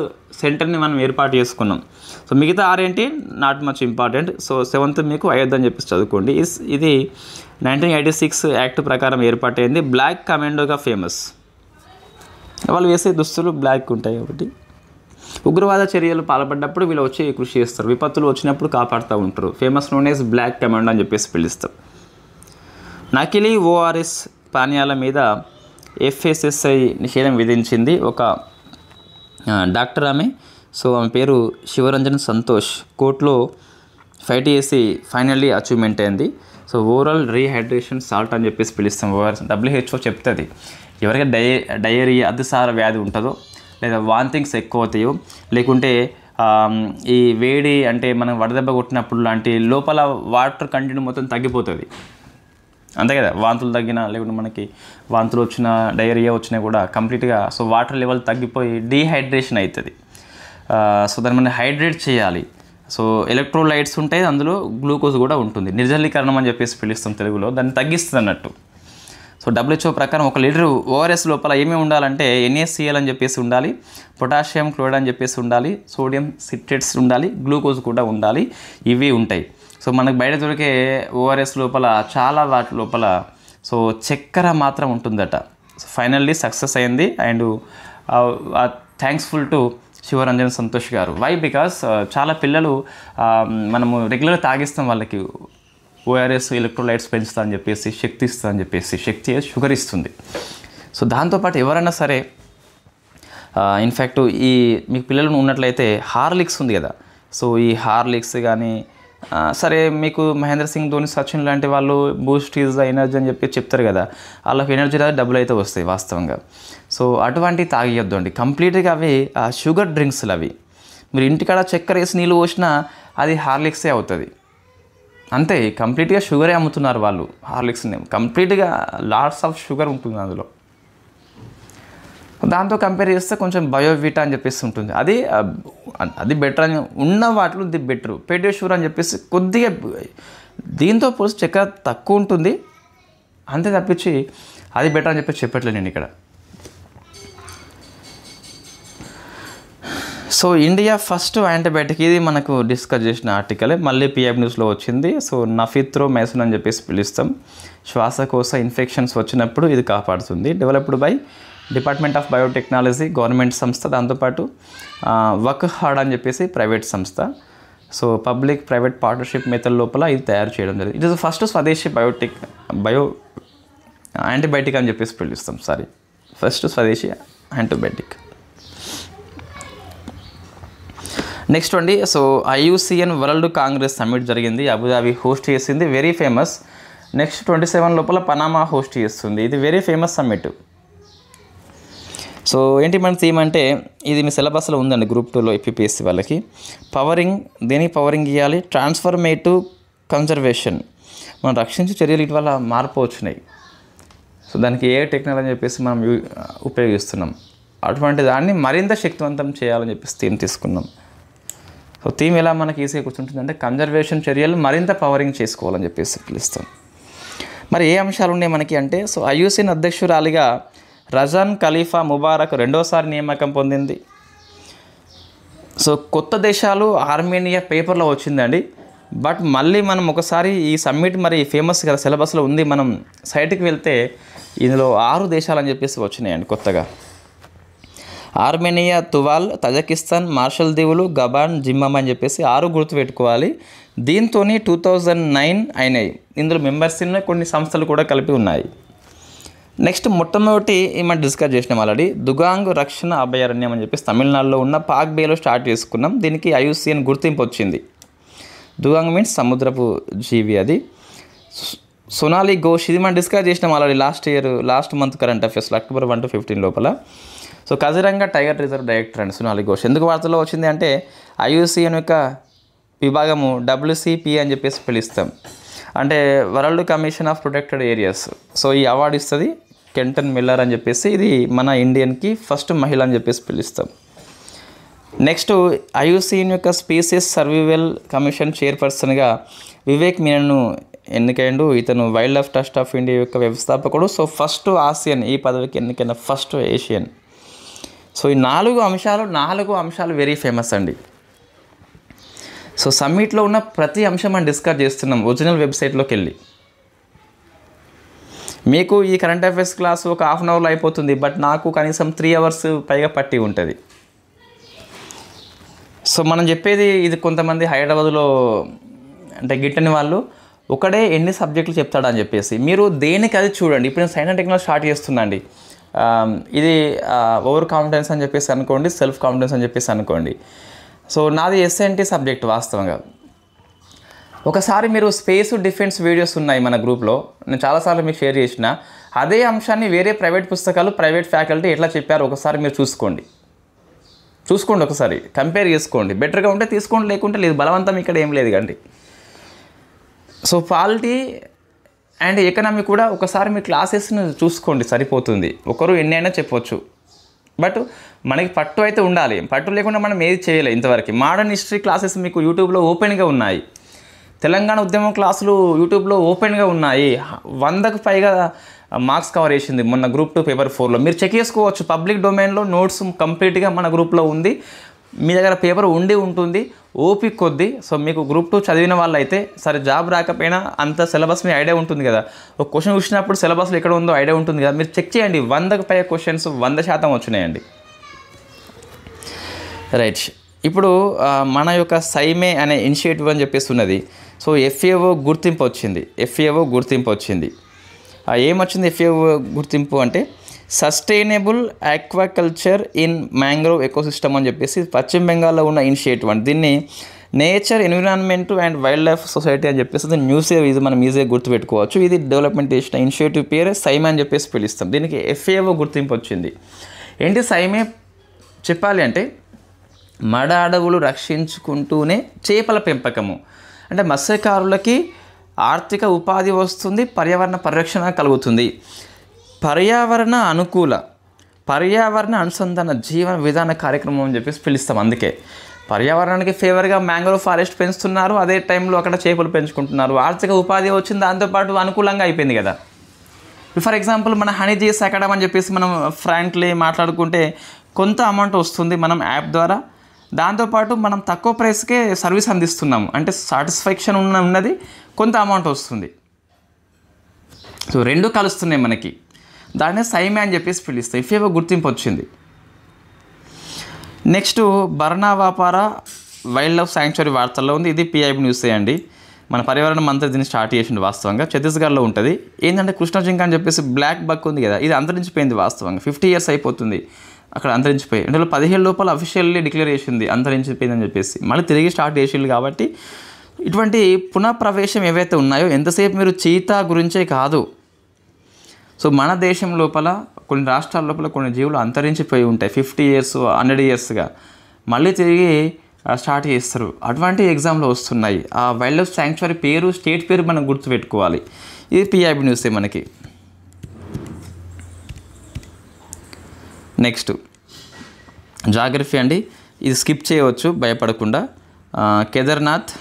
సెంటర్ని మనం ఏర్పాటు చేసుకున్నాం. సో మిగతా 6 ఏంటి not much important. So 7th మీకు అయోధ్య అని చెప్పేసి చదువుకోండి. ఇది 1986 యాక్ట్ ప్రకారం ఏర్పాటైంది. బ్లాక్ కమాండోగా ఫేమస్. వాళ్ళు వేసే దుస్తులు బ్లాక్ ఉంటాయి ఒకటి. ఉగ్రవాద చర్యలు పాల్పడ్డప్పుడు వీళ్ళు వచ్చి కృషి చేస్తారు, విపత్తులు వచ్చినప్పుడు కాపాడుతూ ఉంటారు. Famous known as black commando అని చెప్పేసి పిలుస్తాం. నకిలీ ORS పానీయాల మీద FSSAI నిషేధం విధించింది ఒక డాక్టర్ ఆమె. సో ఆమె పేరు శివరంజన్ సంతోష్. కోర్టులో ఫైట్ చేసి ఫైనల్లీ అచీవ్మెంట్ అయింది. సో ఓవరాల్ రీహైడ్రేషన్ సాల్ట్ అని చెప్పేసి పిలుస్తాం. WHO చెప్తుంది ఎవరికైనా డయేరియా అతిసార వ్యాధి ఉంటుందో, లేదా వాంతింగ్స్ ఎక్కువ అవుతాయో, లేకుంటే ఈ వేడి అంటే మనం వడదెబ్బ కొట్టినప్పుడు లాంటి లోపల వాటర్ కంటెంట్ మొత్తం తగ్గిపోతుంది, అంతే కదా. వాంతులు తగ్గినా లేకుంటే మనకి వాంతులు వచ్చినా డయేరియా వచ్చినా కూడా కంప్లీట్గా సో వాటర్ లెవెల్ తగ్గిపోయి డీహైడ్రేషన్ అవుతుంది. సో దాన్ని మనం హైడ్రేట్ చేయాలి. సో ఎలక్ట్రోలైట్స్ ఉంటాయి, అందులో గ్లూకోజ్ కూడా ఉంటుంది. నిర్జలీకరణం అని చెప్పేసి పిలుస్తాం తెలుగులో, దాన్ని తగ్గిస్తుంది అన్నట్టు. సో WHO ప్రకారం 1 లీటర్ ORS లోపల ఏమేమి ఉండాలంటే NaCl అని చెప్పేసి ఉండాలి, పొటాషియం క్లోరైడ్ అని చెప్పేసి ఉండాలి, సోడియం సిట్రేట్స్ ఉండాలి, గ్లూకోజ్ కూడా ఉండాలి. ఇవి ఉంటాయి. సో మనకు బయట దొరికే ఓఆర్ఎస్ లోపల చాలా వాటి లోపల సో చక్కెర మాత్రం ఉంటుందట. సో ఫైనల్లీ సక్సెస్ అయింది. అండ్ థ్యాంక్స్ఫుల్ టు శివరంజన్ సంతోష్ గారు. వై? బికాస్ చాలా పిల్లలు మనము రెగ్యులర్గా తాగిస్తాం వాళ్ళకి ఓఆర్ఎస్ ఎలక్ట్రోలైట్స్ పెంచుతా అని చెప్పేసి, శక్తి ఇస్తా అని చెప్పేసి. శక్తి షుగర్ ఇస్తుంది. సో దాంతోపాటు ఎవరైనా సరే ఇన్ఫ్యాక్ట్ ఈ మీకు పిల్లలు ఉన్నట్లయితే హార్లిక్స్ ఉంది కదా, సో ఈ హార్లిక్స్ కానీ సరే మీకు మహేంద్ర సింగ్ ధోని, సచిన్ లాంటి వాళ్ళు బూస్ట్ ఈజ్ ద ఎనర్జీ అని చెప్పి చెప్తారు కదా, వాళ్ళకి ఎనర్జీ రాదు, డబ్బులు అయితే వస్తాయి వాస్తవంగా. సో అటువంటివి తాగియొద్దు అండి. కంప్లీట్గా అవి షుగర్ డ్రింక్స్లు అవి. మీరు ఇంటికాడ చక్కెర వేసి నీళ్ళు పోసినా అది హార్లిక్సే అవుతుంది అంతే. కంప్లీట్గా షుగరే అమ్ముతున్నారు వాళ్ళు హార్లిక్స్ని. కంప్లీట్గా లాట్స్ ఆఫ్ షుగర్ ఉంటుంది అందులో. దాంతో కంపేర్ చేస్తే కొంచెం బయోవిటా అని చెప్పేసి ఉంటుంది. అది బెటర్ అని ఉన్న వాటిలో ఇది బెటర్. పెడియాష్యూర్ అని చెప్పేసి కొద్దిగా దీంతో పోల్చి చక్కెర తక్కువ ఉంటుంది అంతే తప్పించి అది బెటర్ అని చెప్పేసి చెప్పట్లేదు నేను ఇక్కడ. సో ఇండియా ఫస్ట్ యాంటీబయాటిక్, ఇది మనకు డిస్కస్ చేసిన ఆర్టికలే, మళ్ళీ పిఎం న్యూస్లో వచ్చింది. సో నఫిత్రోమైసిన్ అని చెప్పేసి పిలుస్తాం. శ్వాసకోశ ఇన్ఫెక్షన్స్ వచ్చినప్పుడు ఇది కాపాడుతుంది. Developed by department of biotechnology, government సంస్థ. దాంతోపాటు వక్హాడ్ అని చెప్పేసి ప్రైవేట్ సంస్థ. So public private partnership method లోపల ఇది తయారు చేయడం జరిగింది. ఇట్ ఇస్ ఫస్ట్ స్వదేశీ యాంటీబయాటిక్ అని చెప్పేసి పిలుస్తాం. ఫస్ట్ స్వదేశీ యాంటీబయాటిక్. నెక్స్ట్ అండి, so IUCN world Congress summit జరిగింది, అబుదాబి హోస్ట్ చేసింది, వెరీ ఫేమస్. నెక్స్ట్ 27 లోపల పనామా హోస్ట్ చేస్తుంది. ఇది వెరీ ఫేమస్ సమ్మిట్. సో ఏంటి మన థీమ్ అంటే, ఇది మీ సిలబస్లో ఉందండి గ్రూప్ 2లో EPPSC వాళ్ళకి. పవరింగ్, దేనికి పవరింగ్ ఇవ్వాలి? ట్రాన్స్ఫర్మేటివ్ కన్జర్వేషన్, మనం రక్షించే చర్యలు ఇటీవల మార్పు వచ్చినాయి. సో దానికి ఏ టెక్నాలజీ అని చెప్పేసి మనం ఉపయోగిస్తున్నాం. అటువంటి దాన్ని మరింత శక్తివంతం చేయాలని చెప్పేసి థీమ్ తీసుకున్నాం. సో థీమ్ ఎలా మనకి ఈజీగా కూర్చుంటుందంటే, కన్జర్వేషన్ చర్యలు మరింత పవరింగ్ చేసుకోవాలని చెప్పేసి పిలుస్తాం. మరి ఏ అంశాలు ఉన్నాయి మనకి అంటే, సో IUCN అధ్యక్షురాలిగా రజాన్ ఖలీఫా ముబారక్ రెండోసారి నియామకం పొందింది. సో కొత్త దేశాలు ఆర్మేనియా పేపర్లో వచ్చిందండి. బట్ మళ్ళీ మనం ఒకసారి ఈ సమ్మిట్ మరి ఫేమస్ కదా, సిలబస్లో ఉంది, మనం సైట్కి వెళ్తే ఇందులో 6 దేశాలు అని చెప్పేసి వచ్చినాయండి కొత్తగా. ఆర్మేనియా, తువాల్, తజకిస్తాన్, మార్షల్ దీవులు, గబాన్, జిమ్మామా అని చెప్పేసి 6 గుర్తుపెట్టుకోవాలి. దీంతో 2009 అయినాయి. ఇందులో మెంబర్స్ ఉన్న కొన్ని సంస్థలు కూడా కలిపి ఉన్నాయి. నెక్స్ట్ మొట్టమొదటి మనం డిస్కస్ చేసినాం ఆల్రెడీ, దుగాంగ్ రక్షణ అభయారణ్యం అని చెప్పేసి తమిళనాడులో ఉన్న పాక్ బేలో స్టార్ట్ చేసుకున్నాం. దీనికి IUCN గుర్తింపు వచ్చింది. దుగాంగ్ మీన్స్ సముద్రపు జీవి. అది సోనాలి ఘోష్, ఇది మనం డిస్కస్ చేసినాం ఆల్రెడీ లాస్ట్ మంత్ కరెంట్ అఫేర్స్లో October 1 to 15 లోపల. So Kaziranga tiger reserve director అండి సోనాలి ఘోష్. ఎందుకు వార్తలో వచ్చింది అంటే, IUCN యొక్క విభాగము WCP అని చెప్పేసి పిలుస్తాం, అంటే world commission of protected areas. So ఈ అవార్డు ఇస్తుంది కెంటన్ మిల్లర్ అని చెప్పేసి. ఇది మన ఇండియన్కి ఫస్ట్ మహిళ అని చెప్పేసి పిలుస్తాం. నెక్స్ట్ IUCN యొక్క స్పీసీస్ సర్వైవల్ కమిషన్ చైర్పర్సన్గా వివేక్ మీనన్ను ఎన్నికైండు. ఇతను wild life trust of India యొక్క వ్యవస్థాపకుడు. సో ఫస్ట్ ఆసియన్, ఈ పదవికి ఎన్నికైన ఫస్ట్ ఏషియన్. సో ఈ 4 అంశాలు వెరీ ఫేమస్ అండి. సో సమ్మిట్లో ఉన్న ప్రతి అంశం మనం డిస్కస్ చేస్తున్నాం ఒరిజినల్ వెబ్సైట్లోకి వెళ్ళి. మీకు ఈ కరెంట్ అఫైర్స్ క్లాసు ఒక ½ అవర్లో అయిపోతుంది, బట్ నాకు కనీసం 3 hours పైగా పట్టి ఉంటుంది. సో మనం చెప్పేది ఇది, కొంతమంది హైదరాబాద్లో అంటే గిట్టని వాళ్ళు ఒకడే ఎన్ని సబ్జెక్టులు చెప్తాడని చెప్పేసి, మీరు దేనికి అది చూడండి. ఇప్పుడు నేను సైన్స్ అండ్ టెక్నాలజీ స్టార్ట్ చేస్తున్నాండి, ఇది ఓవర్ కాన్ఫిడెన్స్ అని చెప్పేసి అనుకోండి, సెల్ఫ్ కాన్ఫిడెన్స్ అని చెప్పేసి అనుకోండి. సో నాది SNT సబ్జెక్ట్ వాస్తవంగా. ఒకసారి మీరు స్పేస్ డిఫెన్స్ వీడియోస్ ఉన్నాయి మన గ్రూప్లో, నేను చాలాసార్లు మీకు షేర్ చేసిన. అదే అంశాన్ని వేరే ప్రైవేట్ పుస్తకాలు, ప్రైవేట్ ఫ్యాకల్టీ ఎట్లా చెప్పారు ఒకసారి మీరు చూసుకోండి ఒకసారి కంపేర్ చేసుకోండి. బెటర్గా ఉంటే తీసుకోండి, లేకుంటే లేదు. బలవంతం ఇక్కడ ఏం లేదు కండి. సో పాలిటీ అండ్ ఎకనామీ కూడా ఒకసారి మీ క్లాసెస్ని చూసుకోండి, సరిపోతుంది. ఒకరు ఎన్ని అయినా చెప్పవచ్చు, బట్ మనకి పట్టు అయితే ఉండాలి. పట్టు లేకుండా మనం ఏది చేయలేదు ఇంతవరకు. మోడర్న్ హిస్టరీ క్లాసెస్ మీకు యూట్యూబ్లో ఓపెన్గా ఉన్నాయి. తెలంగాణ ఉద్యమం క్లాసులు యూట్యూబ్లో ఓపెన్గా ఉన్నాయి. 100కు పైగా మార్క్స్ కవర్ చేసింది మొన్న గ్రూప్ 2 పేపర్ 4లో. మీరు చెక్ చేసుకోవచ్చు, పబ్లిక్ డొమైన్లో నోట్స్ కంప్లీట్గా మన గ్రూప్లో ఉంది. మీ దగ్గర పేపర్ ఉండి ఉంటుంది ఓపిక కొద్దీ. సో మీకు గ్రూప్ 2 చదివిన వాళ్ళు అయితే సరే జాబ్ రాకపోయినా అంత సిలబస్ మీ ఐడియా ఉంటుంది కదా, ఒక క్వశ్చన్ చూసినప్పుడు సిలబస్లో ఎక్కడ ఉందో ఐడియా ఉంటుంది కదా, మీరు చెక్ చేయండి. 100కు పైగా క్వశ్చన్స్ 100% వచ్చినాయండి. రైట్, ఇప్పుడు మన యొక్క సైమే అనే ఇనిషియేటివ్ అని చెప్పేసి ఉన్నది. సో FAO గుర్తింపు వచ్చింది. ఏమొచ్చింది FAO గుర్తింపు అంటే sustainable aquaculture in mangrove ecosystem అని చెప్పేసి పశ్చిమ బెంగాల్లో ఉన్న ఇనిషియేటివ్ అండి. దీన్ని nature environment and wild life society అని చెప్పేసి న్యూస్ ఇది మనం ఈజీగా గుర్తుపెట్టుకోవచ్చు. ఇది డెవలప్మెంట్ చేసిన ఇనిషియేటివ్ పేరే సైమే అని చెప్పేసి పిలుస్తాం. దీనికి FAO గుర్తింపు వచ్చింది. ఏంటి సైమే చెప్పాలి అంటే మడ అడవులు రక్షించుకుంటూనే చేపల పెంపకము అంటే మత్స్యకారులకి ఆర్థిక ఉపాధి వస్తుంది, పర్యావరణ పరిరక్షణ కలుగుతుంది. పర్యావరణ అనుసంధాన జీవన విధాన కార్యక్రమం అని చెప్పేసి పిలుస్తాం. అందుకే పర్యావరణానికి ఫేవర్గా మ్యాంగ్రోవ్ ఫారెస్ట్ పెంచుతున్నారు, అదే టైంలో అక్కడ చేపలు పెంచుకుంటున్నారు, ఆర్థిక ఉపాధి వచ్చింది, దాంతోపాటు అనుకూలంగా అయిపోయింది కదా. ఫర్ ఎగ్జాంపుల్ మన హనీ జీస్ అకాడమీ అని చెప్పేసి మనం ఫ్రాంక్లీ మాట్లాడుకుంటే కొంత అమౌంట్ వస్తుంది మనం యాప్ ద్వారా, దాంతోపాటు మనం తక్కువ ప్రైస్కే సర్వీస్ అందిస్తున్నాము అంటే సాటిస్ఫాక్షన్ ఉన్నది, కొంత అమౌంట్ వస్తుంది. సో రెండు కలుస్తున్నాయి మనకి, దాన్నే సైమే అని చెప్పేసి పిలుస్తాయి. FAO గుర్తింపు వచ్చింది. నెక్స్ట్ బర్నావాపార వైల్డ్ లైఫ్ శాంక్చురీ వార్తల్లో ఉంది. ఇది PIB న్యూసే అండి. మన పర్యావరణ మంత్రి దీన్ని స్టార్ట్ చేసింది. వాస్తవంగా ఛత్తీస్గఢ్లో ఉంటుంది. ఏంటంటే కృష్ణ జింక అని చెప్పేసి బ్లాక్ బక్ ఉంది కదా, ఇది అంతరించిపోయింది. వాస్తవంగా 50 years అయిపోతుంది అక్కడ అంతరించిపోయి. అంటే 17 లోపల అఫీషియల్లీ డిక్లేర్ చేసింది అంతరించిపోయిందని చెప్పేసి, మళ్ళీ తిరిగి స్టార్ట్ చేసింది. కాబట్టి ఇటువంటి పునఃప్రవేశం ఏవైతే ఉన్నాయో ఎంతసేపు మీరు చీతా గురించే కాదు, సో మన దేశం లోపల కొన్ని రాష్ట్రాల లోపల కొన్ని జీవులు అంతరించిపోయి ఉంటాయి 50 years 100 yearsగా, మళ్ళీ తిరిగి స్టార్ట్ చేస్తారు. అటువంటి ఎగ్జామ్లో వస్తున్నాయి. ఆ వైల్డ్ లైఫ్ శాంక్చురీ పేరు, స్టేట్ పేరు మనం గుర్తుపెట్టుకోవాలి. ఇది PIB న్యూసే మనకి. నెక్స్ట్ జాగ్రఫీ అండి, ఇది స్కిప్ చేయవచ్చు భయపడకుండా. కేదార్నాథ్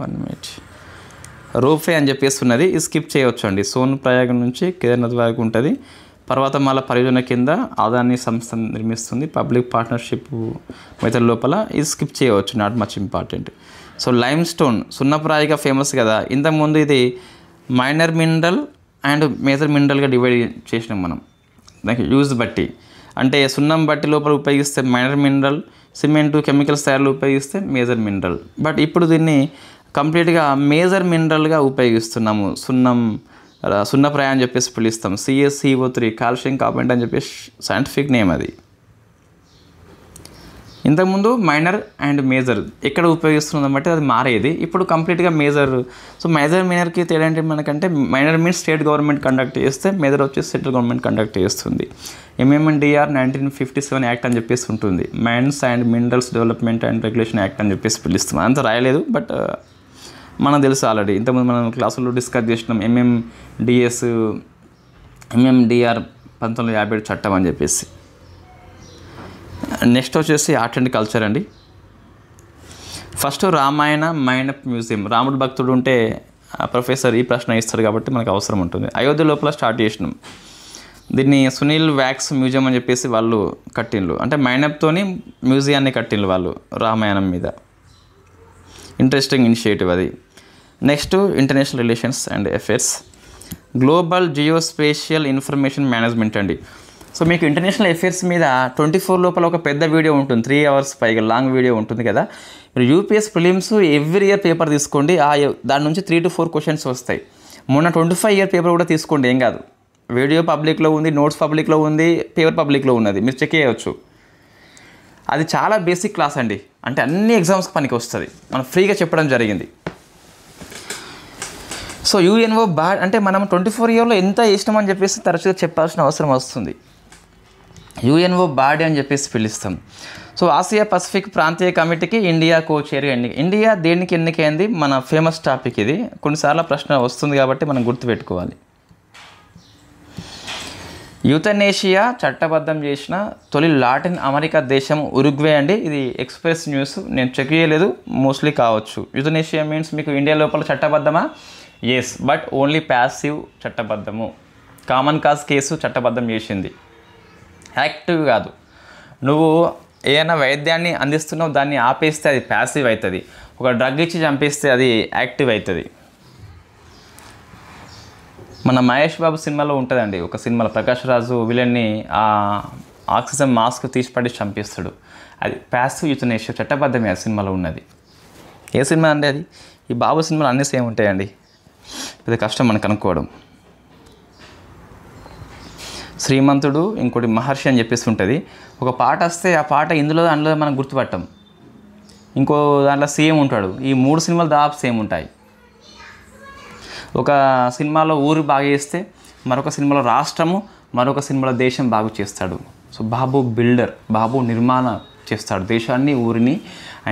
1 minute రోప్వే అని చెప్పేసి ఉన్నది, ఇది స్కిప్ చేయవచ్చు అండి. సోన్ ప్రయాగ్ నుంచి కేదార్నాథ్ వరకు ఉంటుంది. పర్వతమాల పరియోజన కింద అదాని సంస్థ నిర్మిస్తుంది, పబ్లిక్ పార్ట్నర్షిప్ మెథడ్ లోపల. ఇది స్కిప్ చేయవచ్చు, not much important. So limestone సున్నప్రాయిగా ఫేమస్ కదా. ఇంతకుముందు ఇది మైనర్ మినరల్ అండ్ మేజర్ మినరల్గా డివైడ్ చేసినాం మనం దానికి యూజ్ బట్టి. అంటే సున్నం బట్టి లోపల ఉపయోగిస్తే మైనర్ మినరల్, సిమెంటు కెమికల్స్ తయారులో ఉపయోగిస్తే మేజర్ మినరల్. బట్ ఇప్పుడు దీన్ని కంప్లీట్గా మేజర్ మినరల్గా ఉపయోగిస్తున్నాము. సున్నప్రాయ అని చెప్పేసి పిలుస్తాం. CaCO3 కాల్షియం కార్బోనేట్ అని చెప్పేసి సైంటిఫిక్ నేమ్ అది. ఇంతకుముందు మైనర్ అండ్ మేజర్ ఎక్కడ ఉపయోగిస్తున్నది బట్టి అది మారేది, ఇప్పుడు కంప్లీట్గా మేజర్. సో మేజర్ మినర్కి తేడా ఏంటి మనకంటే, minor means state government conduct చేస్తే, మేజర్ వచ్చేసి సెంట్రల్ గవర్నమెంట్ కండక్ట్ చేస్తుంది. MMDR 1957 యాక్ట్ అని చెప్పేసి ఉంటుంది, mines and minerals development and regulation act అని చెప్పేసి పిలుస్తాం. అంత రాయలేదు బట్ మనకు తెలుసు ఆల్రెడీ. ఇంతకుముందు మనం క్లాసుల్లో డిస్కస్ చేసినాం MMDR 1957 చట్టం అని చెప్పేసి. నెక్స్ట్ వచ్చేసి ఆర్ట్ అండ్ కల్చర్ అండి. ఫస్ట్ రామాయణ మైనప్ మ్యూజియం. రాముడు భక్తుడు ఉంటే ప్రొఫెసర్ ఈ ప్రశ్న ఇస్తారు కాబట్టి మనకు అవసరం ఉంటుంది. అయోధ్య లోపల స్టార్ట్ చేసినాం దీన్ని. సునీల్ వ్యాక్స్ మ్యూజియం అని చెప్పేసి వాళ్ళు కట్టిండ్రు, అంటే మైనప్తోని మ్యూజియాన్ని కట్టిండ్రు వాళ్ళు రామాయణం మీద. ఇంట్రెస్టింగ్ ఇనిషియేటివ్ అది. Next international relations and affairs. Global geospatial information management అండి. సో మీకు ఇంటర్నేషనల్ అఫేర్స్ మీద 24 లోపల ఒక పెద్ద వీడియో ఉంటుంది, 3 hours పైగా లాంగ్ వీడియో ఉంటుంది కదా. మీరు UPS prelims every year paper తీసుకోండి, దాని నుంచి 3 to 4 questions వస్తాయి. మొన్న 25 year పేపర్ కూడా తీసుకోండి, ఏం కాదు. వీడియో పబ్లిక్లో ఉంది, నోట్స్ పబ్లిక్లో ఉంది, పేపర్ పబ్లిక్లో ఉన్నది, మీరు చెక్ చేయవచ్చు. అది చాలా బేసిక్ క్లాస్ అండి, అంటే అన్ని ఎగ్జామ్స్కి పనికి వస్తుంది, మనం ఫ్రీగా చెప్పడం జరిగింది. సో UNO బాడ్ అంటే మనం 24 yearలో ఎంత ఇష్టమని చెప్పేసి తరచుగా చెప్పాల్సిన అవసరం వస్తుంది. UNO బాడీ అని చెప్పేసి పిలుస్తాం. సో ఆసియా పసిఫిక్ ప్రాంతీయ కమిటీకి ఇండియా కో-చైర్గా ఇండియా దేనికి ఎన్నికైంది, మన ఫేమస్ టాపిక్ ఇది. కొన్నిసార్లు ప్రశ్న వస్తుంది కాబట్టి మనం గుర్తుపెట్టుకోవాలి. యూథనేషియా చట్టబద్ధం చేసిన తొలి లాటిన్ అమెరికా దేశం ఉరుగ్వే అండి. ఇది ఎక్స్ప్రెస్ న్యూస్, నేను చెక్ చేయలేదు, మోస్ట్లీ కావచ్చు. యూథనేషియా మీన్స్ మీకు ఇండియా లోపల చట్టబద్ధమా? ఎస్, బట్ ఓన్లీ ప్యాసివ్ చట్టబద్ధము. కామన్ కాజ్ కేసు చట్టబద్ధం చేసింది, యాక్టివ్ కాదు. నువ్వు ఏదైనా వైద్యాన్ని అందిస్తున్నావు దాన్ని ఆపేస్తే అది ప్యాసివ్ అవుతుంది, ఒక డ్రగ్ ఇచ్చి చంపేస్తే అది యాక్టివ్ అవుతుంది. మన మహేష్ బాబు సినిమాలో ఉంటుందండి, ఒక సినిమాలో ప్రకాష్ రాజు విలన్ని ఆక్సిజన్ మాస్క్ తీసి పడి చంపేస్తాడు, అది ప్యాసివ్ యూథనేషియా, చట్టబద్ధమే ఆ సినిమాలో ఉన్నది. ఏ సినిమా అండి అది? ఈ బాబు సినిమాలు అన్నీ సేమ్ ఉంటాయండి, పెద్ద కష్టం మనకు కనుక్కోవడం. శ్రీమంతుడు, ఇంకోటి మహర్షి అని చెప్పేసి ఉంటుంది. ఒక పాట వస్తే ఆ పాట అందులో మనం గుర్తుపట్టం. ఇంకో దాంట్లో సేమ్ ఉంటాడు. ఈ 3 సినిమాలు దాదాపు సేమ్ ఉంటాయి. ఒక సినిమాలో ఊరు బాగా చేస్తే మరొక సినిమాలో రాష్ట్రము, మరొక సినిమాలో దేశం బాగు చేస్తాడు. సో బాబు బిల్డర్, బాబు నిర్మాణ చేస్తాడు దేశాన్ని, ఊరిని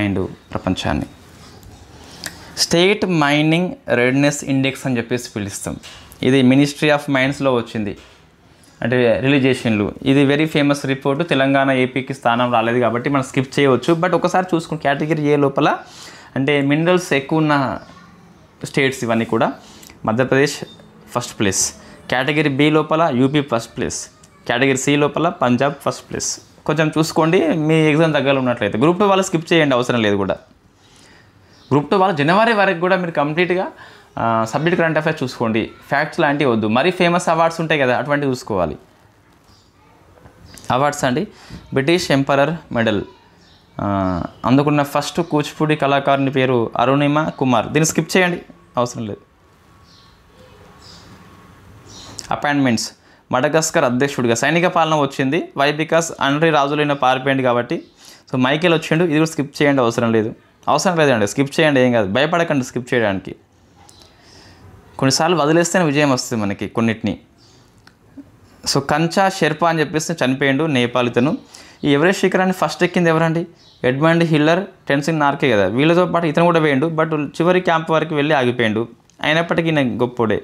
అండ్ ప్రపంచాన్ని. స్టేట్ మైనింగ్ రెడ్నెస్ ఇండెక్స్ అని చెప్పేసి పిలుస్తాం. ఇది మినిస్ట్రీ ఆఫ్ మైన్స్లో వచ్చింది, అంటే రిలీజేషన్లు. ఇది వెరీ ఫేమస్ రిపోర్టు. తెలంగాణ ఏపీకి స్థానం రాలేదు కాబట్టి మనం స్కిప్ చేయవచ్చు. బట్ ఒకసారి చూసుకుని కేటగిరీ ఏ లోపల అంటే మినరల్స్ ఎక్కువ ఉన్న స్టేట్స్ ఇవన్నీ కూడా. Madhya Pradesh first place, category B లోపల UP first place, category C లోపల పంజాబ్ ఫస్ట్ ప్లేస్. కొంచెం చూసుకోండి, మీ ఎగ్జామ్ దగ్గర ఉన్నట్లయితే. గ్రూప్ 2 వాళ్ళు స్కిప్ చేయండి, అవసరం లేదు కూడా. గ్రూప్ 2 వాళ్ళు జనవరి వరకు కూడా మీరు కంప్లీట్గా సబ్జెక్ట్ కరెంట్ అఫైర్స్ చూసుకోండి, ఫ్యాక్ట్స్ లాంటివి వద్దు. మరీ ఫేమస్ అవార్డ్స్ ఉంటాయి కదా, అటువంటివి చూసుకోవాలి. అవార్డ్స్ అండి, బ్రిటిష్ ఎంపరర్ మెడల్ అందుకున్న ఫస్ట్ కూచిపూడి కళాకారుని పేరు అరుణిమ కుమార్. దీన్ని స్కిప్ చేయండి, అవసరం లేదు. అపాయింట్మెంట్స్, మడగస్కర్ అధ్యక్షుడిగా సైనిక పాలన వచ్చింది. వై బికాస్ అండ్రీ రాజులైన పారిపోయింది కాబట్టి. సో మైకేల్ వచ్చిండు, ఇది కూడా స్కిప్ చేయండి, అవసరం లేదండి, స్కిప్ చేయండి, ఏం కాదు, భయపడకండి స్కిప్ చేయడానికి. కొన్నిసార్లు వదిలేస్తేనే విజయం వస్తుంది మనకి కొన్నిటిని. సో కంచా షెర్పా అని చెప్పేసి చనిపోయిండు, నేపాల్ ఇతను. ఈ ఎవరెస్ట్ శిఖరాన్ని ఫస్ట్ ఎక్కింది ఎవరండి? ఎడ్మండ్ హిల్లర్, టెన్సింగ్ నార్కే కదా. వీళ్ళతో పాటు ఇతను కూడా వేయండు, బట్ చివరి క్యాంప్ వరకు వెళ్ళి ఆగిపోయిండు. అయినప్పటికీ నేను గొప్పోడే,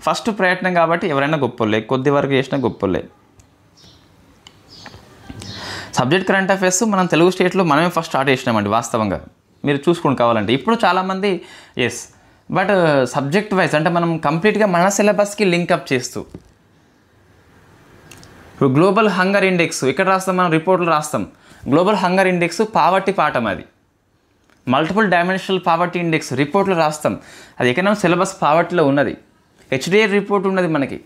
ఫస్ట్ ప్రయత్నం కాబట్టి ఎవరైనా గొప్పోలే, కొద్ది వరకు చేసినా గొప్పోలే. సబ్జెక్ట్ కరెంట్ అఫైర్స్ మనం తెలుగు స్టేట్లో మనమే ఫస్ట్ స్టార్ట్ చేసినామండి వాస్తవంగా, మీరు చూసుకోండి కావాలంటే. ఇప్పుడు చాలామంది ఎస్, బట్ సబ్జెక్ట్ వైజ్ అంటే మనం కంప్లీట్గా మన సిలబస్కి లింకప్ చేస్తూ. ఇప్పుడు గ్లోబల్ హంగర్ ఇండెక్స్ ఇక్కడ రాస్తాం, మనం రిపోర్ట్లు రాస్తాం. గ్లోబల్ హంగర్ ఇండెక్స్ పావర్టీ పాఠం, అది మల్టిపుల్ డైమెన్షనల్ పావర్టీ ఇండెక్స్ రిపోర్ట్లు రాస్తాం. అది ఎకనామిక్ సిలబస్ పావర్టీలో ఉన్నది. HDA రిపోర్ట్ ఉన్నది మనకి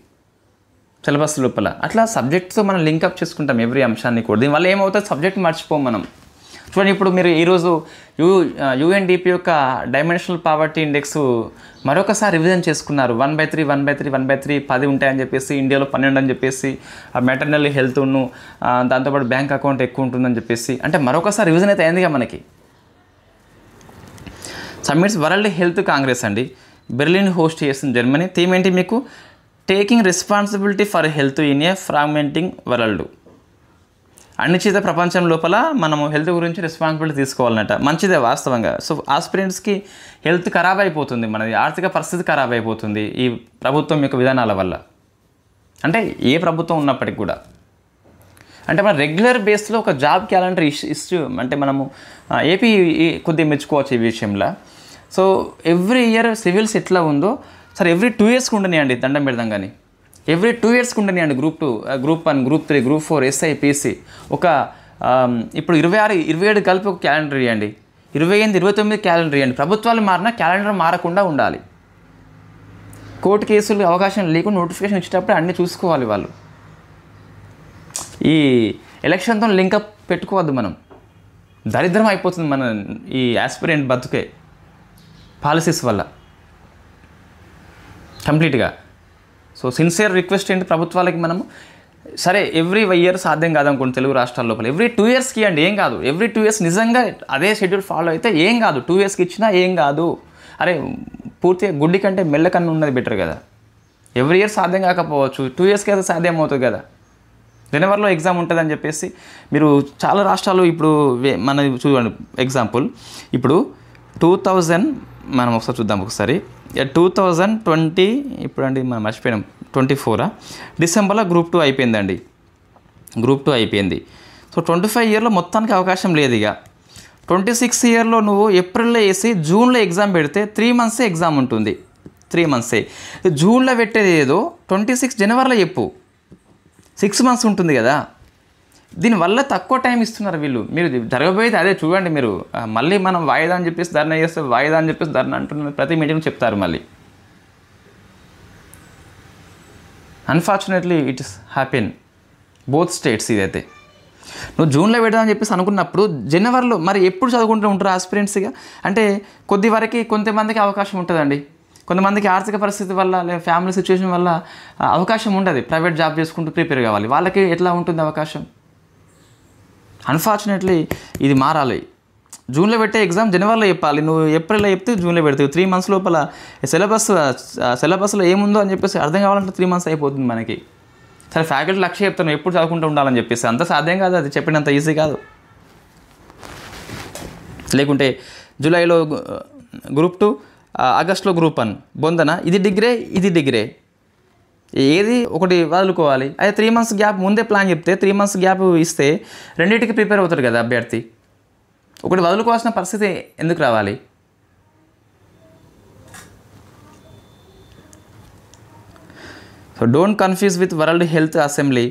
సిలబస్ లోపల. అట్లా సబ్జెక్ట్తో మనం లింకప్ చేసుకుంటాం ఎవ్రీ అంశాన్ని కూడా. దీనివల్ల ఏమవుతుంది, సబ్జెక్ట్ మర్చిపోం మనం. చూడండి, ఇప్పుడు మీరు ఈరోజు UNDP యొక్క డైమెన్షనల్ పావర్టీ ఇండెక్స్ మరొకసారి రివిజన్ చేసుకున్నారు. 1/3 10 ఉంటాయని చెప్పేసి, ఇండియాలో 12 అని చెప్పేసి, మెటర్నల్ హెల్త్ను దాంతోపాటు బ్యాంక్ అకౌంట్ ఎక్కువ ఉంటుందని చెప్పేసి, అంటే మరొకసారి రివిజన్ అయితే అయిందిగా మనకి. సమ్మిట్స్ వరల్డ్ హెల్త్ కాంగ్రెస్ అండి, బెర్లిన్ హోస్ట్ చేస్తుంది జర్మనీ. థీమ్ ఏంటి మీకు? Taking responsibility for health in a fragmenting world. అనిశ్చిత ప్రపంచం లోపల మనము హెల్త్ గురించి రెస్పాన్సిబిలిటీ తీసుకోవాలన్నట. మంచిదే వాస్తవంగా. సో ఆస్పిరెంట్స్కి హెల్త్ ఖరాబ్ అయిపోతుంది, మనది ఆర్థిక పరిస్థితి ఖరాబ్ అయిపోతుంది ఈ ప్రభుత్వం యొక్క విధానాల వల్ల. అంటే ఏ ప్రభుత్వం ఉన్నప్పటికీ కూడా, అంటే మన రెగ్యులర్ బేస్లో ఒక జాబ్ క్యాలెండర్ ఇష్యూ అంటే మనము ఏపీ కొద్దిగా మెచ్చుకోవచ్చు ఈ విషయంలో. సో ఎవ్రీ ఇయర్ సివిల్స్ ఎట్లా ఉందో సరే ఎవ్రీ 2 ఇయర్స్కి ఉండనియండి, దండం పెడదాం కానీ ఎవ్రీ 2 ఇయర్స్కి ఉండనియండి. Group 2, group 1, group 3, group 4, SI, PC ఒక ఇప్పుడు 26, 27 కలిపి ఒక క్యాలెండర్ ఇవ్వండి. 28, 29 క్యాలెండర్ ఇవ్వండి. ప్రభుత్వాలు మారినా క్యాలెండర్ మారకుండా ఉండాలి. కోర్టు కేసులు అవకాశం లేకుండా నోటిఫికేషన్ ఇచ్చేటప్పుడు అన్నీ చూసుకోవాలి వాళ్ళు. ఈ ఎలక్షన్తో లింకప్ పెట్టుకోవద్దు మనం, దరిద్రం అయిపోతుంది మన ఈ ఆస్పిరెంట్ బతుకే పాలసీస్ వల్ల కంప్లీట్గా. సో సిన్సియర్ రిక్వెస్ట్ ఏంటి ప్రభుత్వాలకి, మనము సరే ఎవ్రీ ఇయర్ సాధ్యం కాదనుకోండి తెలుగు రాష్ట్రాల లోపల, ఎవ్రీ 2 ఇయర్స్కి ఇవ్వండి, ఏం కాదు. ఎవ్రీ 2 ఇయర్స్ నిజంగా అదే షెడ్యూల్ ఫాలో అయితే ఏం కాదు. 2 ఇయర్స్కి ఇచ్చినా ఏం కాదు. అరే పూర్తిగా గుడ్డి కంటే మెల్ల కన్ను ఉన్నది బెటర్ కదా. ఎవ్రీ ఇయర్ సాధ్యం కాకపోవచ్చు, 2 ఇయర్స్కి అయితే సాధ్యం అవుతుంది కదా. జనవరిలో ఎగ్జామ్ ఉంటుందని చెప్పేసి మీరు చాలా రాష్ట్రాలు ఇప్పుడు మన చూడండి ఎగ్జాంపుల్. ఇప్పుడు 2000 మనం ఒకసారి చూద్దాం ఒకసారి. 2020 ఇప్పుడు అండి మనం మర్చిపోయినాం, 24 డిసెంబర్లో గ్రూప్ 2 అయిపోయిందండి. గ్రూప్ 2 అయిపోయింది. సో 25 ఇయర్లో మొత్తానికి అవకాశం లేదు. ఇక 26 ఇయర్లో నువ్వు ఏప్రిల్లో వేసి జూన్లో ఎగ్జామ్ పెడితే 3 మంత్సే ఎగ్జామ్ ఉంటుంది. 3 మంత్సే. జూన్లో పెట్టేది ఏదో 26 జనవరిలో చెప్పు, 6 మంత్స్ ఉంటుంది కదా. దీనివల్ల తక్కువ టైం ఇస్తున్నారు వీళ్ళు. మీరు జరగబోయేది అదే చూడండి. మీరు మళ్ళీ మనం వాయిదా అని చెప్పేసి ధర్నా చేస్తే, వాయిదా అని చెప్పేసి ధర్నా అంటున్నారు, ప్రతి మీటింగ్ చెప్తారు మళ్ళీ. Unfortunately it is happen both states. ఇదైతే నువ్వు జూన్లో పెడదామని చెప్పేసి అనుకున్నప్పుడు జనవరిలో మరి ఎప్పుడు చదువుకుంటూ ఉంటారు ఆస్పిరెంట్స్గా? అంటే కొద్ది వరకు కొంతమందికి అవకాశం ఉంటుందండి. కొంతమందికి ఆర్థిక పరిస్థితి వల్ల లేదా ఫ్యామిలీ సిచ్యువేషన్ వల్ల అవకాశం ఉండదు, ప్రైవేట్ జాబ్ చేసుకుంటూ ప్రిపేర్ కావాలి. వాళ్ళకి ఎట్లా ఉంటుంది అవకాశం? అన్ఫార్చునేట్లీ ఇది మారాలి. జూన్లో పెట్టే ఎగ్జామ్ జనవరిలో చెప్పాలి. నువ్వు ఏప్రిల్లో చెప్తే జూన్లో పెడతావు. 3 months లోపల సిలబస్లో ఏముందో అని చెప్పేసి అర్థం కావాలంటే 3 months అయిపోతుంది మనకి. సరే ఫ్యాకల్టీ లక్ష్యం చెప్తాను ఎప్పుడు చదువుకుంటూ ఉండాలని చెప్పేసి, అంత సాధ్యం కాదు, అది చెప్పినంత ఈజీ కాదు. లేకుంటే జూలైలో Group 2, ఆగస్టులో Group 1 బొందన. ఇది డిగ్రీ ఏది ఒకటి వదులుకోవాలి. అదే 3 months గ్యాప్ ముందే ప్లాన్ చెప్తే 3 months గ్యాప్ ఇస్తే రెండింటికి ప్రిపేర్ అవుతాడు కదా అభ్యర్థి. ఒకటి వదులుకోవాల్సిన పరిస్థితి ఎందుకు రావాలి? So don't confuse with world health assembly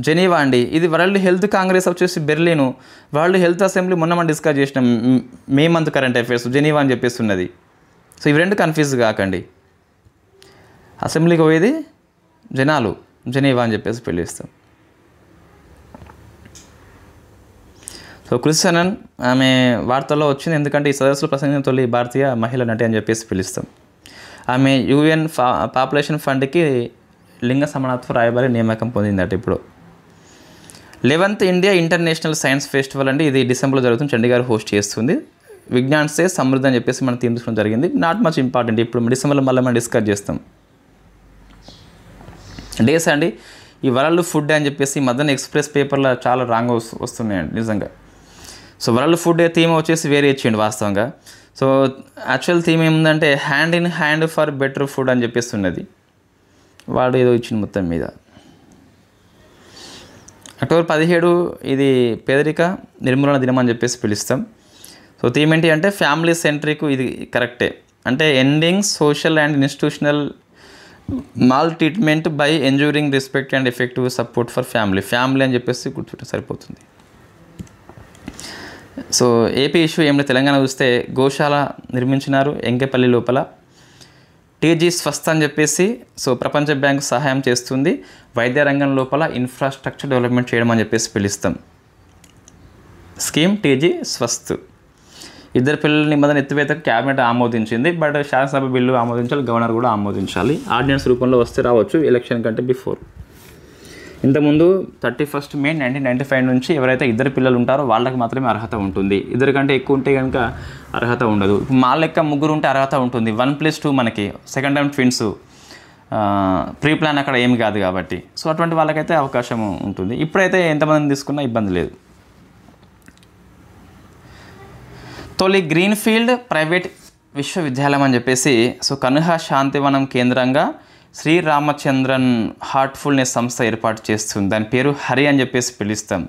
Geneva అండి. ఇది వరల్డ్ హెల్త్ కాంగ్రెస్ వచ్చేసి బెర్లిను. వరల్డ్ హెల్త్ అసెంబ్లీ మొన్న మనం డిస్కస్ చేసినాం, May month current affairs. Geneva అని చెప్పేస్తున్నది. సో ఇవి రెండు కన్ఫ్యూజ్ కాకండి. అసెంబ్లీకి పోయేది జనాలు, జెనీవా అని చెప్పేసి పిలుస్తాం. సో క్రిస్టియన్ ఆమె వార్తల్లో వచ్చింది, ఎందుకంటే ఈ సదస్సులో ప్రసంగించిన తొలి భారతీయ మహిళ నటి అని చెప్పేసి పిలుస్తాం. ఆమె UN పాపులేషన్ ఫండ్కి లింగ సమానత్వ రాయబారి నియామకం పొందిందట. ఇప్పుడు 11th India international science festival అండి. ఇది డిసెంబర్లో జరుగుతుంది, చండీగఢ్ హోస్ట్ చేస్తుంది. విజ్ఞాన్ సే సమృద్ధి అని చెప్పేసి మనం థీమ్ తీసుకోవడం జరిగింది. నాట్ మచ్ ఇంపార్టెంట్, ఇప్పుడు డిసెంబర్లో మళ్ళీ మనం డిస్కస్ చేస్తాం. డేస్ అండి. ఈ వరల్డ్ ఫుడ్ అని చెప్పేసి మదన్ ఎక్స్ప్రెస్ పేపర్లో చాలా రాంగ్ వస్తున్నాయండి నిజంగా. సో వరల్డ్ ఫుడ్ థీమ్ వచ్చేసి వేరే ఇచ్చిండు వాస్తవంగా. సో యాక్చువల్ థీమ్ ఏముందంటే hand in hand for better food అని చెప్పేసి ఉన్నది. వాడు ఏదో ఇచ్చింది మొత్తం మీద. అక్టోబర్ 17 ఇది పేదరిక నిర్మూలన దినం అని చెప్పేసి పిలుస్తాం. సో థీమ్ ఏంటి అంటే ఫ్యామిలీ సెంట్రిక్. ఇది కరెక్టే, అంటే ending social and institutional mall treatment by enduring respect and effective support for family అని చెప్పేసి గుర్తుంటే సరిపోతుంది. సో ఏపీ ఇష్యూ ఏమిటో తెలంగాణ చూస్తే గోశాల నిర్మించినారు ఎంకేపల్లి లోపల. టీజీ స్వస్థ అని చెప్పేసి సో ప్రపంచ బ్యాంకు సహాయం చేస్తుంది. వైద్య రంగం లోపల ఇన్ఫ్రాస్ట్రక్చర్ డెవలప్మెంట్ చేయడం అని చెప్పేసి పిలుస్తాం. Scheme TG Swasth. 2 పిల్లల నిబంధన ఎత్తివేతకు క్యాబినెట్ ఆమోదించింది. బట్ శాసనసభ బిల్లు ఆమోదించాలి, గవర్నర్ కూడా ఆమోదించాలి. ఆర్డినెన్స్ రూపంలో వస్తే రావచ్చు ఎలక్షన్ కంటే బిఫోర్. ఇంతకుముందు 31st May 1995 నుంచి ఎవరైతే 2 పిల్లలు ఉంటారో వాళ్ళకి మాత్రమే అర్హత ఉంటుంది. 2 కంటే ఎక్కువ ఉంటే కనుక అర్హత ఉండదు. మా లెక్క 3 ఉంటే అర్హత ఉంటుంది. 1+2 మనకి second time twins, pre plan అక్కడ ఏమి కాదు కాబట్టి. సో అటువంటి వాళ్ళకైతే అవకాశం ఉంటుంది. ఇప్పుడైతే ఎంతమందిని తీసుకున్నా ఇబ్బంది లేదు. తొలి గ్రీన్ఫీల్డ్ ప్రైవేట్ విశ్వవిద్యాలయం అని చెప్పేసి సో కన్హా శాంతివనం కేంద్రంగా శ్రీరామచంద్రన్ హార్ట్ఫుల్నెస్ సంస్థ ఏర్పాటు చేస్తుంది. దాని పేరు హరి అని చెప్పేసి పిలుస్తాం.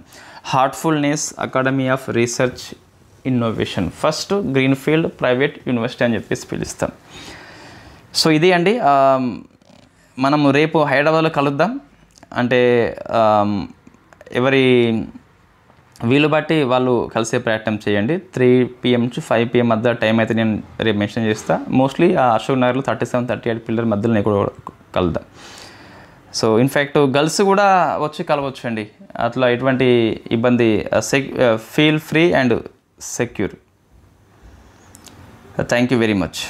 Heartfulness academy of research innovation, first greenfield private university అని చెప్పేసి పిలుస్తాం. సో ఇది అండి. మనము రేపు హైదరాబాద్లో కలుద్దాం. అంటే ఎవరి వీలు బట్టి వాళ్ళు కలిసే ప్రయత్నం చేయండి. 3 PM to 5 PM మధ్య టైం అయితే నేను రేపు మెన్షన్ చేస్తాను. మోస్ట్లీ అశోక్ నగర్లో 37-38 పిల్లల మధ్యలో నేను కూడా కలుద్దాం. సో ఇన్ఫ్యాక్ట్ గర్ల్స్ కూడా వచ్చి కలవచ్చు అండి. అట్లా ఎటువంటి ఇబ్బంది, feel free and secure. Thank you very much.